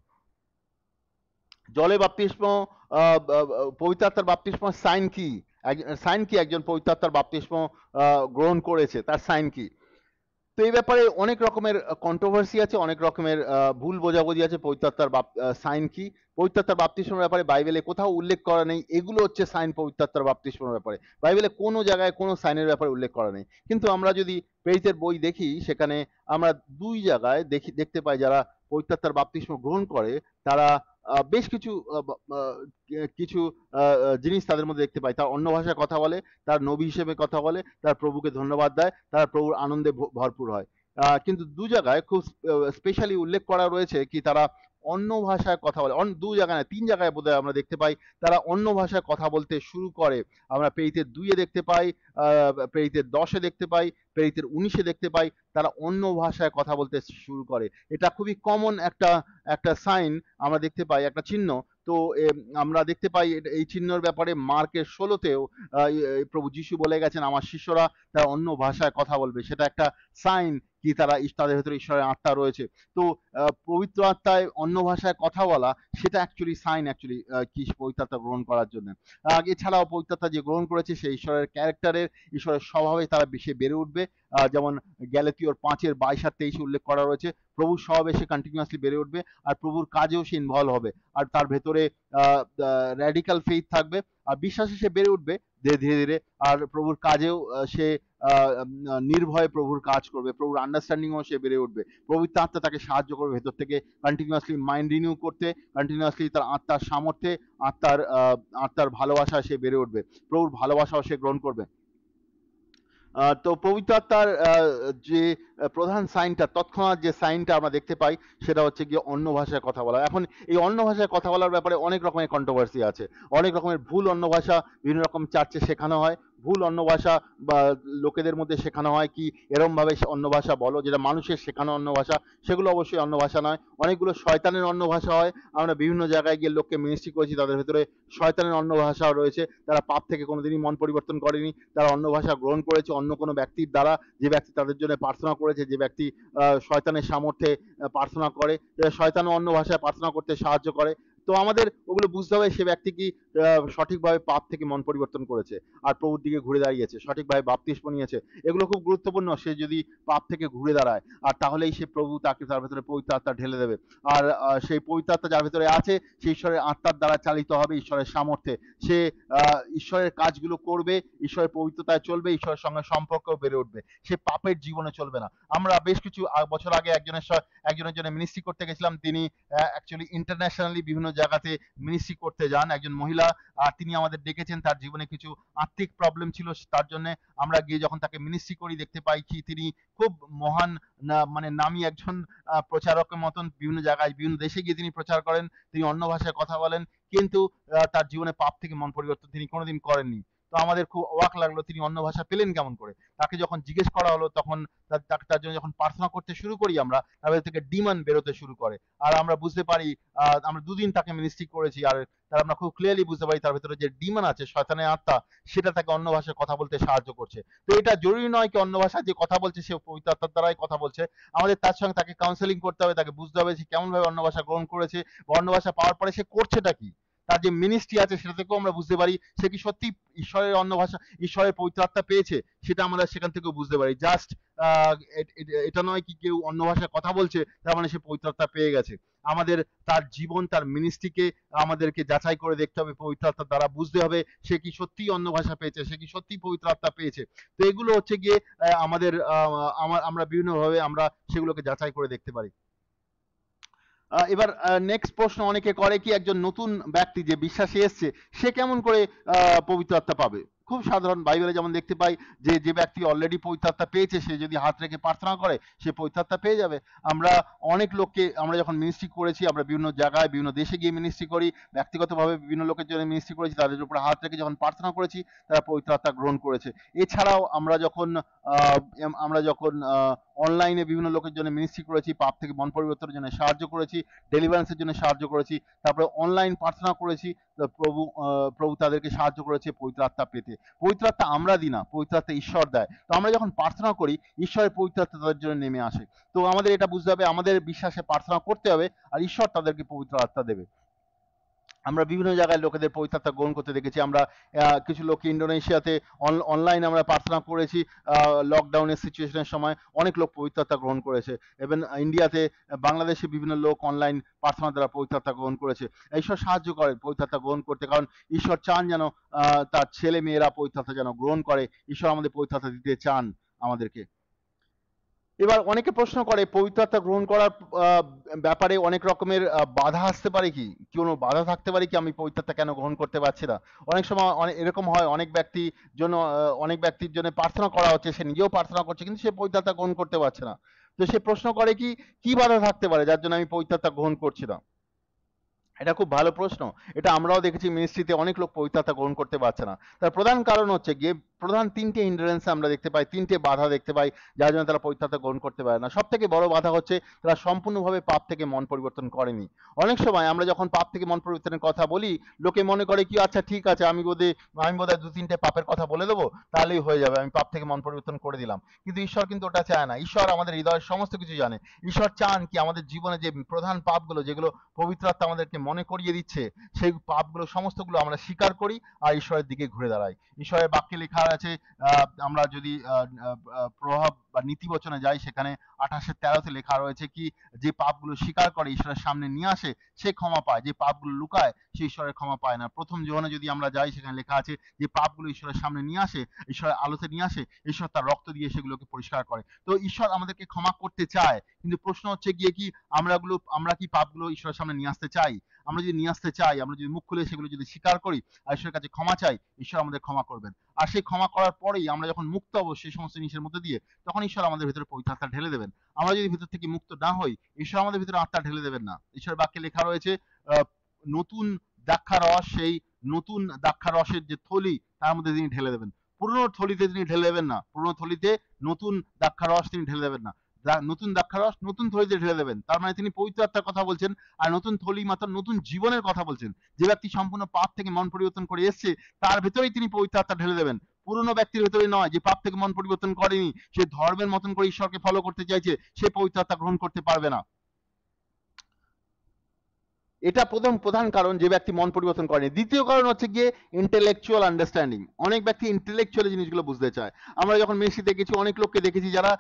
জলে বাপ্তিস্ম, পবিত্র আত্মার বাপ্তিস্ম সাইন কি? সাইন কি একজন পবিত্র আত্মার বাপ্তিস্ম গ্রহণ করেছে, তার সাইন কি? তো এই ব্যাপারে অনেক রকমের কন্ট্রোভার্সি আছে, অনেক রকমের ভুল বোঝাবুঝি আছে। পবিত্র আত্মার সাইন কি? পবিত্র আত্মার বাপ্তিস্মের ব্যাপারে বাইবেলে কোথাও উল্লেখ করা নেই এগুলো হচ্ছে সাইন পবিত্র আত্মার বাপ্তিস্মের ব্যাপারে। বাইবেলে কোনো জায়গায় কোনো সাইনের ব্যাপারে উল্লেখ করা নেই। কিন্তু আমরা যদি প্রেরিতের বই দেখি, সেখানে আমরা দুই জায়গায় দেখতে পাই যারা পবিত্র আত্মার বাপ্তিস্ম গ্রহণ করে, তারা বেশ কিছু কিছু জিনিস তাদের মধ্যে দেখতে পাই। তার অন্য ভাষায় কথা বলে, তার নবী হিসেবে কথা বলে, তার প্রভুকে ধন্যবাদ দেয়, তার প্রভুর আনন্দে ভরপুর হয়। কিন্তু দু জায়গায় খুব স্পেশালি উল্লেখ করা রয়েছে কি তারা অন্য ভাষায় কথা বলে। দু জায়গায় না, তিন জায়গায় বোধহয় আমরা দেখতে পাই তারা অন্য ভাষায় কথা বলতে শুরু করে। আমরা প্রেরিতের 2-এ দেখতে পাই, প্রেরিতের 10-এ দেখতে পাই, প্রেরিতের 19-এ দেখতে পাই, তারা অন্য ভাষায় কথা বলতে শুরু করে। এটা খুবই কমন একটা একটা সাইন আমরা দেখতে পাই, একটা চিহ্ন। তো আমরা দেখতে পাই এই চিহ্নের ব্যাপারে মার্কের 16-তেও প্রভু যিশু বলে গেছেন, আমার শিষ্যরা তারা অন্য ভাষায় কথা বলবে। সেটা একটা সাইন কি তারা তাদের ভেতরে ঈশ্বরের আত্মা রয়েছে। তো পবিত্র আত্মায় অন্য ভাষায় কথা বলা, সেটা অ্যাকচুয়ালি সাইন, অ্যাকচুয়ালি কি পবিত্র আত্মা গ্রহণ করার জন্য। এছাড়াও পবিত্র আত্মা যে গ্রহণ করেছে, সে ঈশ্বরের ক্যারেক্টারের, ঈশ্বরের স্বভাবে তারা সে বেড়ে উঠবে। যেমন গ্যালাতীয়র 5-22-23 উল্লেখ করা রয়েছে, প্রভুর স্বভাবে সে কন্টিনিউয়াসলি বেড়ে উঠবে, আর প্রভুর কাজেও সে ইনভলভ হবে, আর তার ভেতরে র্যাডিক্যাল ফেইথ থাকবে, আর বিশ্বাসে সে বেড়ে উঠবে ধীরে ধীরে। আর প্রভুর কাজেও সে নির্ভয়ে প্রভুর কাজ করবে, প্রভুর আন্ডারস্ট্যান্ডিংও সে বেড়ে উঠবে। পবিত্র আত্মা তাকে সাহায্য করবে ভেতর থেকে কন্টিনিউয়াসলি মাইন্ড রিনিউ করতে, কন্টিনিউয়াসলি তার আত্মার সামর্থ্যে, আত্মার ভালোবাসা সে বেড়ে উঠবে, প্রভুর ভালোবাসাও সে গ্রহণ করবে। তো পবিত্র আত্মার যে প্রধান সাইনটা, তৎক্ষণাৎ যে সাইনটা আমরা দেখতে পাই, সেটা হচ্ছে গিয়ে অন্য ভাষায় কথা বলা। এখন এই অন্য ভাষায় কথা বলার ব্যাপারে অনেক রকমের কন্ট্রোভার্সি আছে, অনেক রকমের ভুল অন্য ভাষা বিভিন্ন রকম চার্চে শেখানো হয়। ভুল অন্য ভাষা বা লোকেদের মধ্যে শেখানো হয় কি এরম ভাবে অন্য ভাষা বলো, যেটা মানুষের শেখানো অন্য ভাষা, সেগুলো অবশ্যই অন্য ভাষা নয়। অনেকগুলো শয়তানের অন্য ভাষা হয়। আমরা বিভিন্ন জায়গায় গিয়ে লোককে মিনিস্ট্রি করেছি, তাদের ভেতরে শয়তানের অন্য ভাষাও রয়েছে। তারা পাপ থেকে কোনোদিনই মন পরিবর্তন করেনি, তারা অন্য ভাষা গ্রহণ করেছে অন্য কোনো ব্যক্তির দ্বারা, যে ব্যক্তি তাদের জন্য প্রার্থনা করেছে, যে ব্যক্তি শয়তানের সামর্থ্যে প্রার্থনা করে, শয়তানও অন্য ভাষায় প্রার্থনা করতে সাহায্য করে। তো আমাদের ওগুলো বুঝতে হবে সে ব্যক্তি কি সঠিকভাবে পাপ থেকে মন পরিবর্তন করেছে, আর প্রভুর দিকে ঘুরে দাঁড়িয়েছে, সঠিকভাবে বাপ্তিস্ম নিয়েছে। এগুলো খুব গুরুত্বপূর্ণ। সে যদি পাপ থেকে ঘুরে দাঁড়ায়, আর তাহলেই সে প্রভু তাকে তার ভেতরে পবিত্র আত্মা ঢেলে দেবে। আর সেই পবিত্র আত্মা যার ভেতরে আছে, সে ঈশ্বরের আত্মার দ্বারা চালিত হবে, ঈশ্বরের সামর্থ্যে সে ঈশ্বরের কাজগুলো করবে, ঈশ্বরের পবিত্রতায় চলবে, ঈশ্বরের সঙ্গে সম্পর্কও বেড়ে উঠবে, সে পাপের জীবনে চলবে না। আমরা বেশ কিছু বছর আগে একজনের জন্য মিনিস্ট্রি করতে গেছিলাম। তিনি অ্যাকচুয়ালি ইন্টারন্যাশনালি বিভিন্ন জায়গাতে মিনিস্ট্রি করতে যান, একজন মহিলা। আর তিনি আমাদের ডেকেছেন, তার জীবনে কিছু আর্থিক প্রবলেম ছিল, তার জন্য আমরা গিয়ে যখন তাকে মিনিস্ট্রি করি, দেখতে পাই কি তিনি খুব মহান, মানে নামী একজন প্রচারকের মতন বিভিন্ন জায়গায় বিভিন্ন দেশে গিয়ে তিনি প্রচার করেন, তিনি অন্য ভাষায় কথা বলেন, কিন্তু তার জীবনে পাপ থেকে মন পরিবর্তন তিনি কোনোদিন করেননি। তো আমাদের খুব অবাক লাগলো, তিনি অন্য ভাষা পেলেন কেমন করে। তাকে যখন জিজ্ঞেস করা হলো, তখন তার জন্য যখন প্রার্থনা করতে শুরু করি আমরা, তার ভেতর থেকে ডিমন বেরোতে শুরু করে। আর আমরা বুঝতে পারি, আমরা 2 দিন তাকে মিনিস্ট্রি করেছি, আর তার আমরা খুব ক্লিয়ারলি বুঝতে পারি তার ভেতরে যে ডিমন আছে, শয়তানের আত্মা, সেটা তাকে অন্য ভাষায় কথা বলতে সাহায্য করছে। তো এটা জরুরি নয় কি অন্য ভাষায় যে কথা বলছে সে পবিত্র আত্মার দ্বারাই কথা বলছে। আমাদের তার সঙ্গে তাকে কাউন্সেলিং করতে হবে, তাকে বুঝতে হবে সে কেমন ভাবে অন্য ভাষা গ্রহণ করেছে, বা অন্য ভাষা পাওয়ার পরে সে করছেটা কি। তার যে মিনিস্ট্রি আছে সেটা থেকেও আমরা বুঝতে পারি সে কি সত্যি ঈশ্বরের অন্য ভাষা, ঈশ্বরের পবিত্র আত্মা পেয়েছে, সেটা আমরা সেখান থেকেও বুঝতে পারি। জাস্ট এটা নয় কি কেউ অন্য ভাষায় কথা বলছে তার মানে সে পবিত্র আত্মা পেয়ে গেছে। আমাদের তার জীবন, তার মিনিস্ট্রিকে আমাদেরকে যাচাই করে দেখতে হবে, পবিত্র আত্মার দ্বারা বুঝতে হবে সে কি সত্যিই অন্য ভাষা পেয়েছে, সে কি সত্যিই পবিত্র আত্মা পেয়েছে। তো এগুলো হচ্ছে গিয়ে আমাদের আমরা বিভিন্নভাবে আমরা সেগুলোকে যাচাই করে দেখতে পারি। এবার নেক্সট প্রশ্ন অনেকে করে কি একজন নতুন ব্যক্তি যে বিশ্বাসে এসছে সে কেমন করে পবিত্র আত্মা পাবে? খুব সাধারণ, বাইবেলে যেমন দেখতে পাই যে যে ব্যক্তি অলরেডি পবিত্র আত্মা পেয়েছে সে যদি হাত রেখে প্রার্থনা করে সে পবিত্র আত্মা পেয়ে যাবে। আমরা অনেক লোককে, আমরা যখন মিনিস্ট্রি করেছি, আমরা বিভিন্ন জায়গায় বিভিন্ন দেশে গিয়ে মিনিস্ট্রি করি, ব্যক্তিগতভাবে বিভিন্ন লোকের জন্য মিনিস্ট্রি করেছি, তাদের উপরে হাত রেখে যখন প্রার্থনা করেছি তারা পবিত্র আত্মা গ্রহণ করেছে। এছাড়াও আমরা যখন অনলাইনে বিভিন্ন লোকের জন্য মিনিস্ট্রি করেছি, পাপ থেকে মন পরিবর্তনের জন্য সাহায্য করেছি, ডেলিভারেন্সের জন্য সাহায্য করেছি, তারপরে অনলাইন প্রার্থনা করেছি, তো প্রভু তাদেরকে সাহায্য করেছে পবিত্র আত্মা পেতে। পবিত্র আত্মা আমরা দিই না, পবিত্র আত্মা ঈশ্বর দেয়। তো আমরা যখন প্রার্থনা করি ঈশ্বরের পবিত্র আত্মা তাদের জন্য নেমে আসে। তো আমাদের এটা বুঝতে হবে, আমাদের বিশ্বাসে প্রার্থনা করতে হবে আর ঈশ্বর তাদেরকে পবিত্র আত্মা দেবে। আমরা বিভিন্ন জায়গায় লোকেদের পবিত্র আত্মা গ্রহণ করতে দেখেছি। আমরা কিছু লোক ইন্দোনেশিয়াতে অনলাইনে আমরা প্রার্থনা করেছি, লকডাউনের সিচুয়েশনের সময় অনেক লোক পবিত্র আত্মা গ্রহণ করেছে। এবং ইন্ডিয়াতে, বাংলাদেশে বিভিন্ন লোক অনলাইন প্রার্থনার দ্বারা পবিত্র আত্মা গ্রহণ করেছে। ঈশ্বর সাহায্য করেন পবিত্র আত্মা গ্রহণ করতে, কারণ ঈশ্বর চান যেন তার ছেলে মেয়েরা পবিত্র আত্মা যেন গ্রহণ করে। ঈশ্বর আমাদের পবিত্র আত্মা দিতে চান আমাদেরকে। এবার অনেকে প্রশ্ন করে পবিত্র আত্মা গ্রহণ করার আহ, ব্যাপারে অনেক রকমের বাধা আসতে পারে কি, কোনো বাধা থাকতে পারে কি, আমি পবিত্র আত্মা কেন গ্রহণ করতে পারছি না? অনেক সময় অনেক এরকম হয়, অনেক ব্যক্তির জন্য প্রার্থনা করা হচ্ছে, সে নিজেও প্রার্থনা করছে কিন্তু সে পবিত্র আত্মা গ্রহণ করতে পারছে না। তো সে প্রশ্ন করে কি কি বাধা থাকতে পারে যার জন্য আমি পবিত্র আত্মা গ্রহণ করছি না? এটা খুব ভালো প্রশ্ন। এটা আমরাও দেখেছি মিনিস্ট্রিতে অনেক লোক পবিত্র আত্মা গ্রহণ করতে পারছে না। তার প্রধান কারণ হচ্ছে গিয়ে প্রধান তিনটে হিন্ড্রেন্স আমরা দেখতে পাই, তিনটে বাধা দেখতে পাই যার জন্য তারা পবিত্র আত্মা গ্রহণ করতে পারে না। সব থেকে বড় বাধা হচ্ছে তারা সম্পূর্ণভাবে পাপ থেকে মন পরিবর্তন করেনি। অনেক সময় আমরা যখন পাপ থেকে মন পরিবর্তনের কথা বলি লোকে মনে করে কি আচ্ছা ঠিক আছে, আমি বোধহয় দু তিনটে পাপের কথা বলে দেবো তাহলেই হয়ে যাবে, আমি পাপ থেকে মন পরিবর্তন করে দিলাম। কিন্তু ঈশ্বর কিন্তু ওটা চায় না। ঈশ্বর আমাদের হৃদয়ের সমস্ত কিছু জানে। ঈশ্বর চান কি আমাদের জীবনে যে প্রধান পাপগুলো, যেগুলো পবিত্র আত্মা আমাদেরকে মনে করিয়ে দিচ্ছে, সেই পাপগুলো সমস্তগুলো আমরা স্বীকার করি আর ঈশ্বরের দিকে ঘুরে দাঁড়াই। ঈশ্বরের বাক্যে লেখা আছে, আমরা যদি প্রভাব বা নীতি বচনে যাই সেখানে 28-13 লেখা রয়েছে কি যে পাপগুলো স্বীকার করে ঈশ্বরের সামনে নিয়ে আসে সে ক্ষমা পায়, যে পাপগুলো লুকায় সে ঈশ্বরের ক্ষমা পায় না। প্রথম যোহনে যদি আমরা যাই সেখানে লেখা আছে যে পাপগুলো ঈশ্বরের সামনে নিয়ে আসে, ঈশ্বরের আলোতে নিয়ে আসে, ঈশ্বর তার রক্ত দিয়ে সেগুলোকে পরিষ্কার করে। তো ঈশ্বর আমাদেরকে ক্ষমা করতে চায়, কিন্তু প্রশ্ন হচ্ছে গিয়ে কি আমরা কি পাপগুলো ঈশ্বরের সামনে নিয়ে আসতে চাই? আমরা যদি নিয়ে আসতে চাই, আমরা যদি মুখ খুলে সেগুলো যদি স্বীকার করি আর ঈশ্বরের কাছে ক্ষমা চাই, ঈশ্বর আমাদের ক্ষমা করবেন। আর সেই ক্ষমা করার পরেই আমরা যখন মুক্ত হবো সেই সমস্ত জিনিসের মধ্যে দিয়ে, তখন ঈশ্বর আমাদের ভিতরে পবিত্র আত্মা ঢেলে দেবেন। আমরা যদি ভিতর থেকে মুক্ত না হই ঈশ্বর আমাদের ভিতরে আত্মা ঢেলে দেবেন না। ঈশ্বরের বাক্যে লেখা রয়েছে নতুন দ্রাক্ষারস, সেই নতুন দ্রাক্ষারসের যে থলি তার মধ্যে তিনি ঢেলে দেবেন। পুরনো থলিতে তিনি ঢেলে দেবেন না, পুরনো থলিতে নতুন দ্রাক্ষারস তিনি ঢেলে দেবেন না। নতুন দ্রাক্ষারস নতুন থলিতে ঢেলে দেবেন, তার মানে তিনি পবিত্র আত্মার কথা বলছেন। আর নতুন থলি মাত্র নতুন জীবনের কথা বলছেন। যে ব্যক্তি সম্পূর্ণ পাপ থেকে মন পরিবর্তন করে এসছে তার ভেতরেই তিনি পবিত্র আত্মা ঢেলে দেবেন, পুরনো ব্যক্তির ভেতরে নয়। যে পাপ থেকে মন পরিবর্তন করেনি, সে ধর্মের মতন করে ঈশ্বরকে ফলো করতে চাইছে, সে পবিত্র আত্মা গ্রহণ করতে পারবে না। এটা প্রথম প্রধান কারণ, যে ব্যক্তি মন পরিবর্তন করেনি। দ্বিতীয় কারণ হচ্ছে গিয়ে ইন্টেলেকচুয়াল আন্ডারস্ট্যান্ডিং। অনেক ব্যক্তি ইন্টেলেকচুয়ালি জিনিসগুলো বুঝতে চায়। আমরা যখন মেসি দেখেছি, অনেক লোককে দেখেছি যারা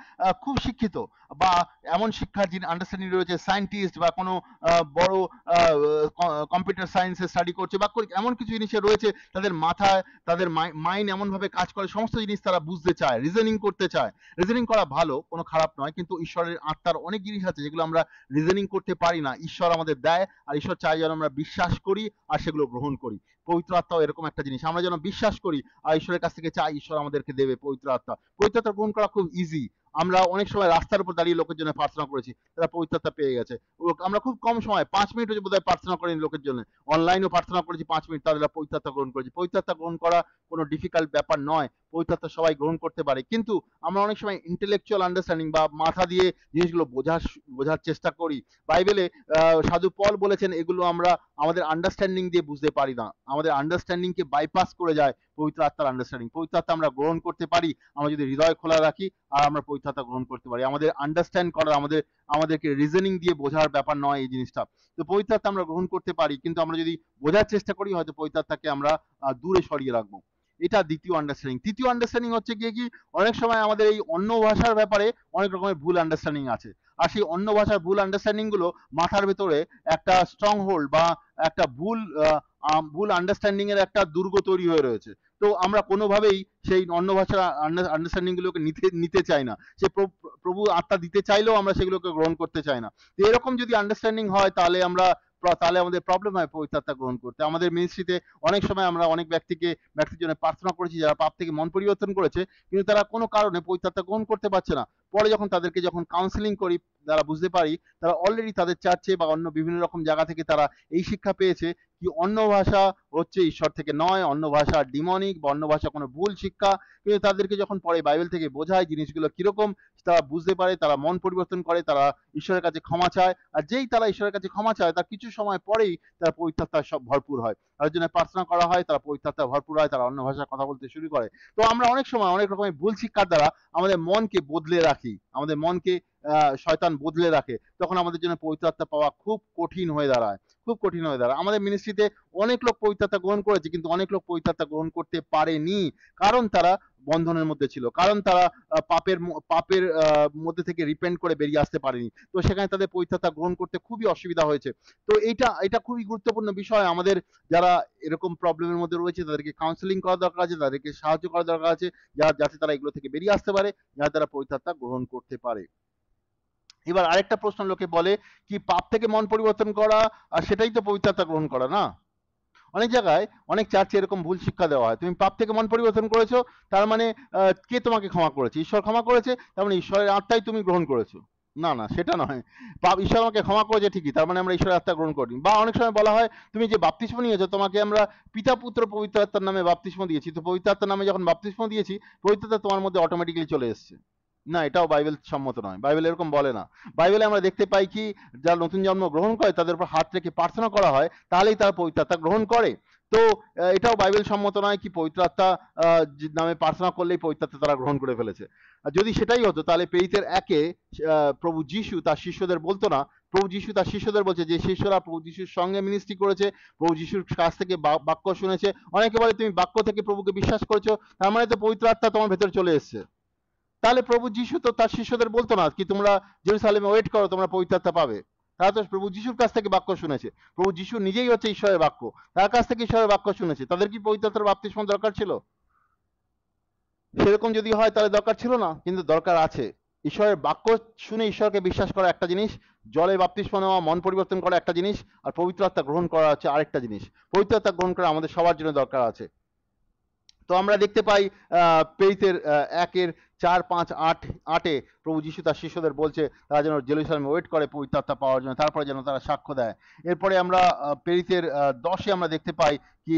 খুব শিক্ষিত বা এমন শিক্ষার যিনি আন্ডারস্ট্যান্ডিং রয়েছে, সায়েন্টিস্ট বা কোনো বড় কম্পিউটার সায়েন্সে স্টাডি করছে বা এমন কিছু জিনিসে রয়েছে, তাদের মাথায় তাদের মাইন্ড এমনভাবে কাজ করে সমস্ত জিনিস তারা বুঝতে চায়, রিজনিং করতে চায়। রিজনিং করা ভালো, কোনো খারাপ নয়, কিন্তু ঈশ্বরের আত্মার অনেক জিনিস আছে যেগুলো আমরা রিজনিং করতে পারি না, ঈশ্বর আমাদের দেয়। আর ঈশ্বর চাই যেন আমরা বিশ্বাস করি আর সেগুলো গ্রহণ করি। পবিত্র আত্মাও এরকম একটা জিনিস, আমরা যেন বিশ্বাস করি আর ঈশ্বরের কাছ থেকে চাই ঈশ্বর আমাদেরকে দেবে পবিত্র আত্মা। পবিত্র আত্মা গ্রহণ করা খুব ইজি। আমরা অনেক সময় রাস্তার উপর দাঁড়িয়ে লোকের জন্য প্রার্থনা করেছি, তারা পবিত্র আত্মা পেয়ে গেছে। আমরা খুব কম সময় 5 মিনিট বোধহয় প্রার্থনা করিনি লোকের জন্য, অনলাইনেও প্রার্থনা করেছি 5 মিনিট, তারা পবিত্র আত্মা গ্রহণ করেছি। পবিত্র আত্মা গ্রহণ করা কোনো ডিফিকাল্ট ব্যাপার নয়, পবিত্র আত্মা সবাই গ্রহণ করতে পারে। কিন্তু আমরা অনেক সময় ইন্টেলেকচুয়াল আন্ডারস্ট্যান্ডিং বা মাথা দিয়ে জিনিসগুলো বোঝার চেষ্টা করি। বাইবেলে সাধু পল বলেছেন এগুলো আমরা আমাদের আন্ডারস্ট্যান্ডিং দিয়ে বুঝতে পারি না, আমাদের আন্ডারস্ট্যান্ডিংকে বাইপাস করে যায় পবিত্র আত্মার আন্ডারস্ট্যান্ডিং। পবিত্র আত্মা আমরা গ্রহণ করতে পারি আমরা যদি হৃদয় খোলা রাখি আর আমরা পবিত্র আত্মা গ্রহণ করতে পারি। আমাদের আন্ডারস্ট্যান্ড করার, আমাদেরকে রিজনিং দিয়ে বোঝার ব্যাপার নয় এই জিনিসটা। তো পবিত্র আত্মা আমরা গ্রহণ করতে পারি, কিন্তু আমরা যদি বোঝার চেষ্টা করি হয়তো পবিত্র আত্মাকে আমরা দূরে সরিয়ে রাখবো। এটা দ্বিতীয় আন্ডারস্ট্যান্ডিং। তৃতীয় আন্ডারস্ট্যান্ডিং হচ্ছে গিয়ে কি, অনেক সময় আমাদের এই অন্য ভাষার ব্যাপারে অনেক রকমের ভুল আন্ডারস্ট্যান্ডিং আছে। আর সেই অন্য ভাষার ভুল আন্ডারস্ট্যান্ডিং গুলো মাথার ভেতরে একটা স্ট্রং হোল্ড বা একটা ভুল আন্ডারস্ট্যান্ডিং এর একটা দুর্গ তৈরি হয়ে রয়েছে। তো আমরা কোনোভাবেই সেই অন্য ভাষার আন্ডারস্ট্যান্ডিং গুলোকে নিতে চাই না। সে প্রভু আত্মা দিতে চাইলেও আমরা সেগুলোকে গ্রহণ করতে চাই না। তো এরকম যদি আন্ডারস্ট্যান্ডিং হয় তাহলে আমাদের প্রবলেম হয় পবিত্র আত্মা গ্রহণ করতে। আমাদের মিনিস্ট্রিতে অনেক সময় আমরা অনেক ব্যক্তির জন্য প্রার্থনা করেছি যারা পাপ থেকে মন পরিবর্তন করেছে, কিন্তু তারা কোনো কারণে পবিত্র আত্মা গ্রহণ করতে পারছে না। পরে যখন কাউন্সেলিং করি, তারা বুঝতে পারি তারা অলরেডি তাদের চার্চে বা অন্য বিভিন্ন রকম জায়গা থেকে তারা এই শিক্ষা পেয়েছে কি অন্য ভাষা হচ্ছে ঈশ্বর থেকে নয়, অন্য ভাষা ডিমনিক বা অন্য ভাষা কোনো ভুল শিক্ষা। কিন্তু তাদেরকে যখন পরে বাইবেল থেকে বোঝায় জিনিসগুলো কিরকম, তারা বুঝতে পারে, তারা মন পরিবর্তন করে, তারা ঈশ্বরের কাছে ক্ষমা চায়। আর যেই তারা ঈশ্বরের কাছে ক্ষমা চায় তার কিছু সময় পরেই তারা পবিত্র আত্মায় সব ভরপুর হয়। তার জন্য প্রার্থনা করা হয়, তারা পবিত্র আত্মায় ভরপুর হয়, তারা অন্য ভাষায় কথা বলতে শুরু করে। তো আমরা অনেক সময় অনেক রকমের ভুল শিক্ষার দ্বারা আমাদের মনকে বদলে রাখি, আমাদের মনকে শয়তান বদলে রাখে। তখন আমাদের জন্য পবিত্র আত্মা পাওয়া খুব কঠিন হয়ে দাঁড়ায়, খুব কঠিন হয়ে দাঁড়ায়। আমাদের মিনিস্ট্রিতে অনেক লোক পবিত্র আত্মা গ্রহণ করেছে, কিন্তু অনেক লোক পবিত্র আত্মা গ্রহণ করতে পারেনি, কারণ তারা বন্ধনের মধ্যে ছিল, কারণ তারা পাপের মধ্যে থেকে রিপেন্ট করে বেরিয়ে আসতে পারেনি। তো সেখানে তাদের পবিত্র আত্মা গ্রহণ করতে খুবই অসুবিধা হয়েছে। তো এটা খুবই গুরুত্বপূর্ণ বিষয়। আমাদের যারা এরকম প্রবলেমের মধ্যে রয়েছে তাদেরকে কাউন্সেলিং করা দরকার আছে, তাদেরকে সাহায্য করা দরকার আছে, যাতে তারা এগুলো থেকে বেরিয়ে আসতে পারে, যাতে তারা পবিত্র আত্মা গ্রহণ করতে পারে। এবার আরেকটা প্রশ্ন লোকে বলে কি, পাপ থেকে মন পরিবর্তন করা আর সেটাই তো পবিত্র আত্মা গ্রহণ করা না? অনেক জায়গায় অনেক চার্চে এরকম ভুল শিক্ষা দেওয়া হয়, তুমি পাপ থেকে মন পরিবর্তন করেছো, তার মানে কে তোমাকে ক্ষমা করেছে? ঈশ্বর ক্ষমা করেছে, তার মানে ঈশ্বরের আত্মাই তুমি গ্রহণ করেছো। না না, সেটা নয়। ঈশ্বর আমাকে ক্ষমা করেছে ঠিকই, তার মানে আমরা ঈশ্বরের আত্মা গ্রহণ করিনি। বা অনেক সময় বলা হয় তুমি যে বাপ্তিস্ম নিয়েছো, তোমাকে আমরা পিতা পুত্র পবিত্র আত্মার নামে বাপ্তিস্ম দিয়েছি, তো পবিত্র আত্মার নামে যখন বাপ্তিস্ম দিয়েছি, পবিত্র আত্মা তোমার মধ্যে অটোমেটিক্যালি চলে এসেছে। না, এটাও বাইবেল সম্মত নয়, বাইবেল এরকম বলে না। বাইবেলে আমরা দেখতে পাই কি, যারা নতুন জন্ম গ্রহণ করে তাদের উপর হাত রেখে প্রার্থনা করা হয়, তাহলেই তারা পবিত্র আত্মা গ্রহণ করে। তো এটাও বাইবেল সম্মত নয় কি পবিত্র আত্মা নামে প্রার্থনা করলেই পবিত্র আত্মা তারা গ্রহণ করে ফেলেছে। আর যদি সেটাই হতো তাহলে প্রেরিতের একে প্রভু যিশু তার শিষ্যদের বলতো না, প্রভু যিশু তার শিষ্যদের বলছে যে শিষ্যরা প্রভু যিশুর সঙ্গে মিনিস্ট্রি করেছে, প্রভু যিশুর কাছ থেকে বাক্য শুনেছে। অনেকে বলে তুমি বাক্য থেকে প্রভুকে বিশ্বাস করেছো, তার মানে তো পবিত্র আত্মা তোমার ভেতর চলে এসছে। তাহলে প্রভু যিশু তো তার শিষ্যদের বলতো না কি তোমরা জেরুসালেমে ওয়েট করো, তোমরা পবিত্র আত্মা পাবে। তারা তো প্রভু যিশুর কাছ থেকে বাক্য শুনেছে। প্রভু যিশু নিজেই হচ্ছে ঈশ্বরের বাক্য, তার কাছ থেকে ঈশ্বরের বাক্য শুনেছে। তাদের কি পবিত্র আত্মার বাপ্তিস্ম দরকার ছিল? সেরকম যদি হয় তাহলে দরকার ছিল না, কিন্তু দরকার আছে। ঈশ্বরের বাক্য শুনে ঈশ্বরকে বিশ্বাস করা একটা জিনিস, জলে বাপ্তিস্ম নেওয়া মন পরিবর্তন করা একটা জিনিস, আর পবিত্র আত্মা গ্রহণ করা হচ্ছে আরেকটা জিনিস। পবিত্র আত্মা গ্রহণ করা আমাদের সবার জন্য দরকার আছে। তো আমরা দেখতে পাই প্রেরিতের 1:4, 5, 8 প্রভু যিশু তার শিষ্যদের বলছে তারা যেন জেরুজালেমে ওয়েট করে পবিত্র আত্মা পাওয়ার জন্য, তারপরে যেন তারা সাক্ষ্য দেয়। এরপরে আমরা প্রেরিতের 10-এ আমরা দেখতে পাই কি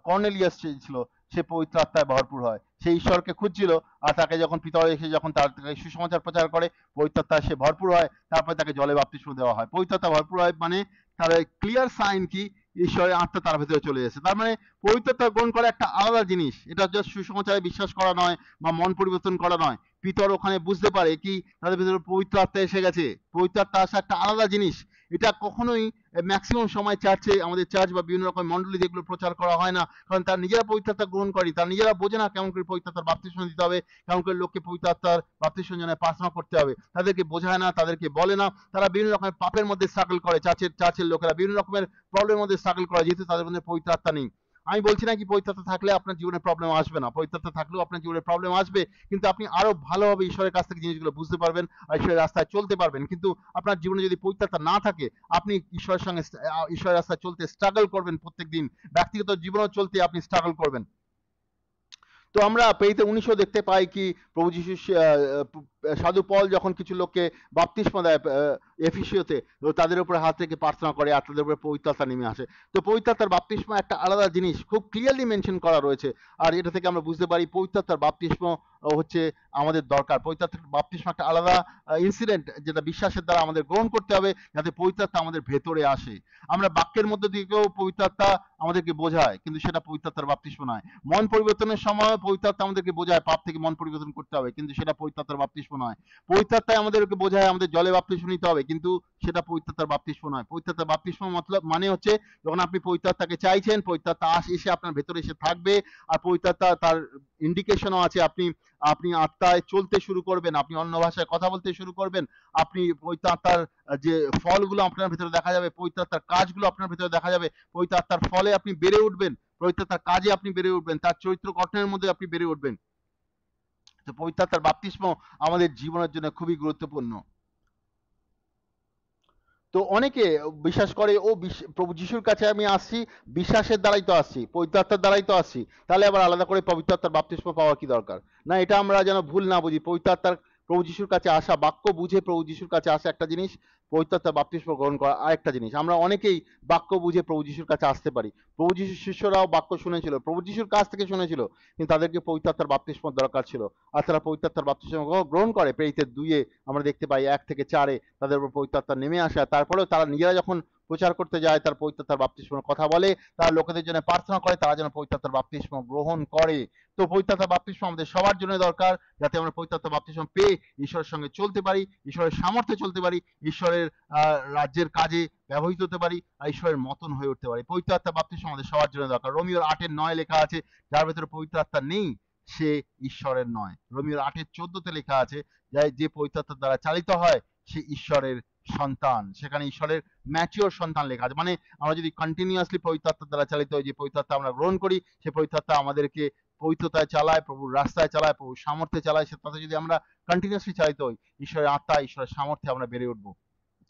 কর্নেলিয়াস ছিল, সে পবিত্র আত্মায় ভরপুর হয়। সে ঈশ্বরকে খুঁজছিল, আর তাকে যখন পিতা এসে যখন তাকে সুসমাচার প্রচার করে, পবিত্র আত্মায় সে ভরপুর হয়। তারপরে তাকে জলে বাপ্তিস্ম দেওয়া হয়। পবিত্র আত্মা ভরপুর হয় মানে তার ক্লিয়ার সাইন কি ঈশ্বরের আত্মা তার ভেতরে চলে এসেছে। তার মানে পবিত্রতা গ্রহণ করা একটা আলাদা জিনিস। এটা জাস্ট সুসমাচারে বিশ্বাস করা নয় বা মন পরিবর্তন করা নয়। পিতর ওখানে বুঝতে পারে কি তাদের ভেতরে পবিত্র আত্মা এসে গেছে। পবিত্র আত্মা আসা একটা আলাদা জিনিস। এটা কখনোই ম্যাক্সিমাম সময় আমাদের চার্চ বা বিভিন্ন রকম মন্ডলী যেগুলো প্রচার করা হয় না, কারণ তার নিজেরা পবিত্র আত্মা গ্রহণ করে, তার নিজেরা বোঝে না কেমন করে পবিত্র আত্মার বাপ্তিস্ম দিতে হবে, কেমন করে লোককে পবিত্র আত্মার বাপ্তিস্ম জন্য প্রার্থনা করতে হবে। তাদেরকে বোঝায় না, তাদেরকে বলে না। তারা বিভিন্ন রকমের পাপের মধ্যে স্ট্রাগল করে, চার্চের লোকেরা বিভিন্ন রকমের প্রবলেমের মধ্যে স্ট্রাগল করে, যেহেতু তাদের মধ্যে পবিত্র আত্মা নেই। আমি বলছি না কি পবিত্র আত্মা থাকলে আপনার জীবনে প্রবলেম আসবে না, পবিত্র আত্মা থাকলেও আপনার জীবনে প্রবলেম আসবে, কিন্তু আপনি আরো ভালোভাবে ঈশ্বরের কাছ থেকে জিনিসগুলো বুঝতে পারবেন আর ঈশ্বরের রাস্তায় চলতে পারবেন। কিন্তু আপনার জীবনে যদি পবিত্র আত্মা না থাকে, আপনি ঈশ্বরের রাস্তায় চলতে স্ট্রাগল করবেন, প্রত্যেকদিন ব্যক্তিগত জীবনেও চলতে আপনি স্ট্রাগল করবেন। তো আমরা প্রেরিত 19 দেখতে পাই কি প্রভু যিশু সাধু পল যখন কিছু লোককে বাপ্তিস্ম দেয় এফিসিওতে, তো তাদের উপরে হাত রেখে প্রার্থনা করে আর তাদের উপরে পবিত্র আত্মা নেমে আসে। তো পবিত্র আত্মার বাপ্তিস্ম একটা আলাদা জিনিস, খুব ক্লিয়ারলি মেনশন করা রয়েছে। আর এটা থেকে আমরা বুঝতে পারি পবিত্র আত্মার বাপ্তিস্ম হচ্ছে আমাদের দরকার। পবিত্র আত্মার বাপ্তিস্ম একটা আলাদা ইনসিডেন্ট, যেটা বিশ্বাসের দ্বারা আমাদের গ্রহণ করতে হবে, যাতে পবিত্র আত্মা আমাদের ভেতরে আসে। আমরা বাক্যের মধ্যে দিকেও পবিত্র আত্মা আমাদেরকে বোঝায়, কিন্তু সেটা পবিত্র আত্মার বাপ্তিস্ম নয়। মন পরিবর্তনের সময় পবিত্র আত্মা আমাদেরকে বোঝায় পাপ থেকে মন পরিবর্তন করতে হবে, কিন্তু সেটা পবিত্র আত্মার বাপ্তিস্ম নয়। পবিত্র আত্মায় আমাদেরকে বোঝায় আমাদের জলে বাপ্তিস্ম নিতে হবে, কিন্তু সেটা পবিত্র আত্মার বাপ্তিস্ম নয়। পবিত্র আত্মার বাপ্তিস্ম মতলব মানে হচ্ছে যখন আপনি পবিত্র আত্মাকে চাইছেন, পবিত্র আত্মা এসে আপনার ভেতরে এসে থাকবে। আর পবিত্র আত্মা তার ইন্ডিকেশনও আছে, আপনি আপনি আত্মায় চলতে শুরু করবেন, আপনি অন্য ভাষায় কথা বলতে শুরু করবেন, আপনি পবিত্র আত্মার যে ফলগুলো আপনার ভেতরে দেখা যাবে, পবিত্র আত্মার কাজগুলো আপনার ভেতরে দেখা যাবে, পবিত্র আত্মার ফলে আপনি বেড়ে উঠবেন, পবিত্র আত্মার কাজে আপনি বেড়ে উঠবেন, তার চরিত্র গঠনের মধ্যে আপনি বেড়ে উঠবেন। তো পবিত্র আত্মার বাপ্তিস্ম আমাদের জীবনের জন্য খুবই গুরুত্বপূর্ণ। তো অনেকে বিশ্বাস করে প্রভু যিশুর কাছে আমি আসছি বিশ্বাসের দ্বারাই তো আসছি, পবিত্র আত্মার দ্বারাই তো আসছি, তাহলে আবার আলাদা করে পবিত্র আত্মার বাপ্তিস্ম পাওয়ার কি দরকার? না, এটা আমরা যেন ভুল না বুঝি। পবিত্র আত্মার প্রভু যিশুর কাছে আসা, বাক্য বুঝে প্রভু যিশুর কাছে আসা একটা জিনিস, পবিত্র আত্মার বাপ্তিস্ম গ্রহণ করা আরেকটা জিনিস। আমরা অনেকেই বাক্য বুঝে প্রভু যিশুর কাছে আসতে পারি। প্রভু যিশুর শিষ্যরাও বাক্য শুনেছিল, প্রভু যিশুর কাছ থেকে শুনেছিল, কিন্তু তাদেরকে পবিত্র আত্মার বাপ্তিস্ম দরকার ছিল। আর তারা পবিত্র আত্মার বাপ্তিস্ম গ্রহণ করে। প্রেরিতের 2-এ আমরা দেখতে পাই, 1 থেকে 4-এ তাদের উপর পবিত্র আত্মা নেমে আসে। তারপরেও তারা নিজেরা যখন প্রচার করতে যায়, তার পবিত্র আত্মার বাপ্তিস্মের কথা বলে, তারা লোকেদের জন্য প্রার্থনা করে তারা যেন পবিত্র আত্মার বাপ্তিস্ম গ্রহণ করে। তো পবিত্র আত্মার বাপ্তিস্ম আমাদের সবার জন্য দরকার, যাতে আমরা পবিত্র আত্মার বাপ্তিস্ম পেয়ে ঈশ্বরের সঙ্গে চলতে পারি, ঈশ্বরের সামর্থ্যে চলতে পারি, ঈশ্বরের রাজ্যের কাজে ব্যবহৃত হতে পারি, আর ঈশ্বরের মতন হয়ে উঠতে পারি। পবিত্র আত্মার বাপ্তিস্ম আমাদের সবার জন্য দরকার। রোমিওর 8-9 লেখা আছে, যার ভেতরে পবিত্র আত্মা নেই সে ঈশ্বরের নয়। রোমিওর 8-14 লেখা আছে, যে পবিত্র আত্মার দ্বারা চালিত হয় সে ঈশ্বরের সন্তান। সেখানে ঈশ্বরের ম্যাচিওর সন্তান লেখা আছে। মানে আমরা যদি কন্টিনিউয়াসলি পবিত্র আত্মার দ্বারা চালিত হই, যে পবিত্র আত্মা আমরা গ্রহণ করি, সে পবিত্র আত্মা আমাদেরকে পবিত্রতায় চালায়, প্রভুর রাস্তায় চালায়, প্রভুর সামর্থ্যে চালায়, সে তাতে যদি আমরা কন্টিনিউয়াসলি চালিত হই, ঈশ্বরের আত্মা, ঈশ্বরের সামর্থ্যে আমরা বেড়ে উঠবো।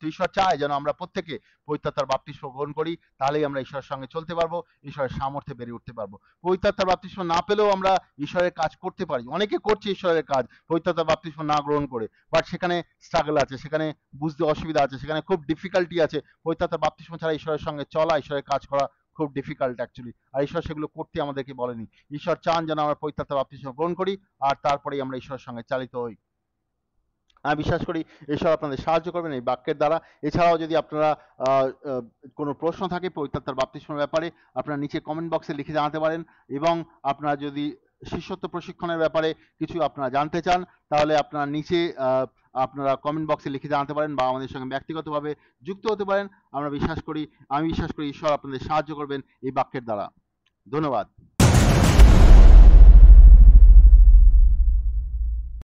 তো ঈশ্বর চায় যেন আমরা প্রত্যেকে পবিত্র আত্মার বাপ্তিস্ম গ্রহণ করি, তাহলেই আমরা ঈশ্বরের সঙ্গে চলতে পারবো, ঈশ্বরের সামর্থ্যে বেড়ে উঠতে পারবো। পবিত্র আত্মার বাপ্তিস্ম না পেলেও আমরা ঈশ্বরের কাজ করতে পারি। অনেকে করছে ঈশ্বরের কাজ পবিত্র আত্মার বাপ্তিস্ম না গ্রহণ করে, বাট সেখানে স্ট্রাগল আছে, সেখানে বুঝতে অসুবিধা আছে, সেখানে খুব ডিফিকাল্টি আছে। পবিত্র আত্মার বাপ্তিস্ম ছাড়া ঈশ্বরের সঙ্গে চলা, ঈশ্বরের কাজ করা খুব ডিফিকাল্ট অ্যাকচুয়ালি। আর ঈশ্বর সেগুলো করতে আমাদেরকে বলেনি। ঈশ্বর চান যেন আমরা পবিত্র আত্মার বাপ্তিস্ম গ্রহণ করি, আর তারপরেই আমরা ঈশ্বরের সঙ্গে চালিত হই। আমি বিশ্বাস করি ঈশ্বর আপনাদের সাহায্য করবেন এই বাক্যের দ্বারা। এছাড়াও যদি আপনারা কোনো প্রশ্ন থাকে পবিত্র আত্মার বাপ্তিস্মের ব্যাপারে, আপনারা নিচে কমেন্ট বক্সে লিখে জানাতে পারেন। এবং আপনারা যদি শিষ্যত্ব প্রশিক্ষণের ব্যাপারে কিছু আপনারা জানতে চান, তাহলে আপনারা নিচে আপনারা কমেন্ট বক্সে লিখে জানাতে পারেন, বা আমাদের সঙ্গে ব্যক্তিগতভাবে যুক্ত হতে পারেন। আমি বিশ্বাস করি ঈশ্বর আপনাদের সাহায্য করবেন এই বাক্যের দ্বারা। ধন্যবাদ।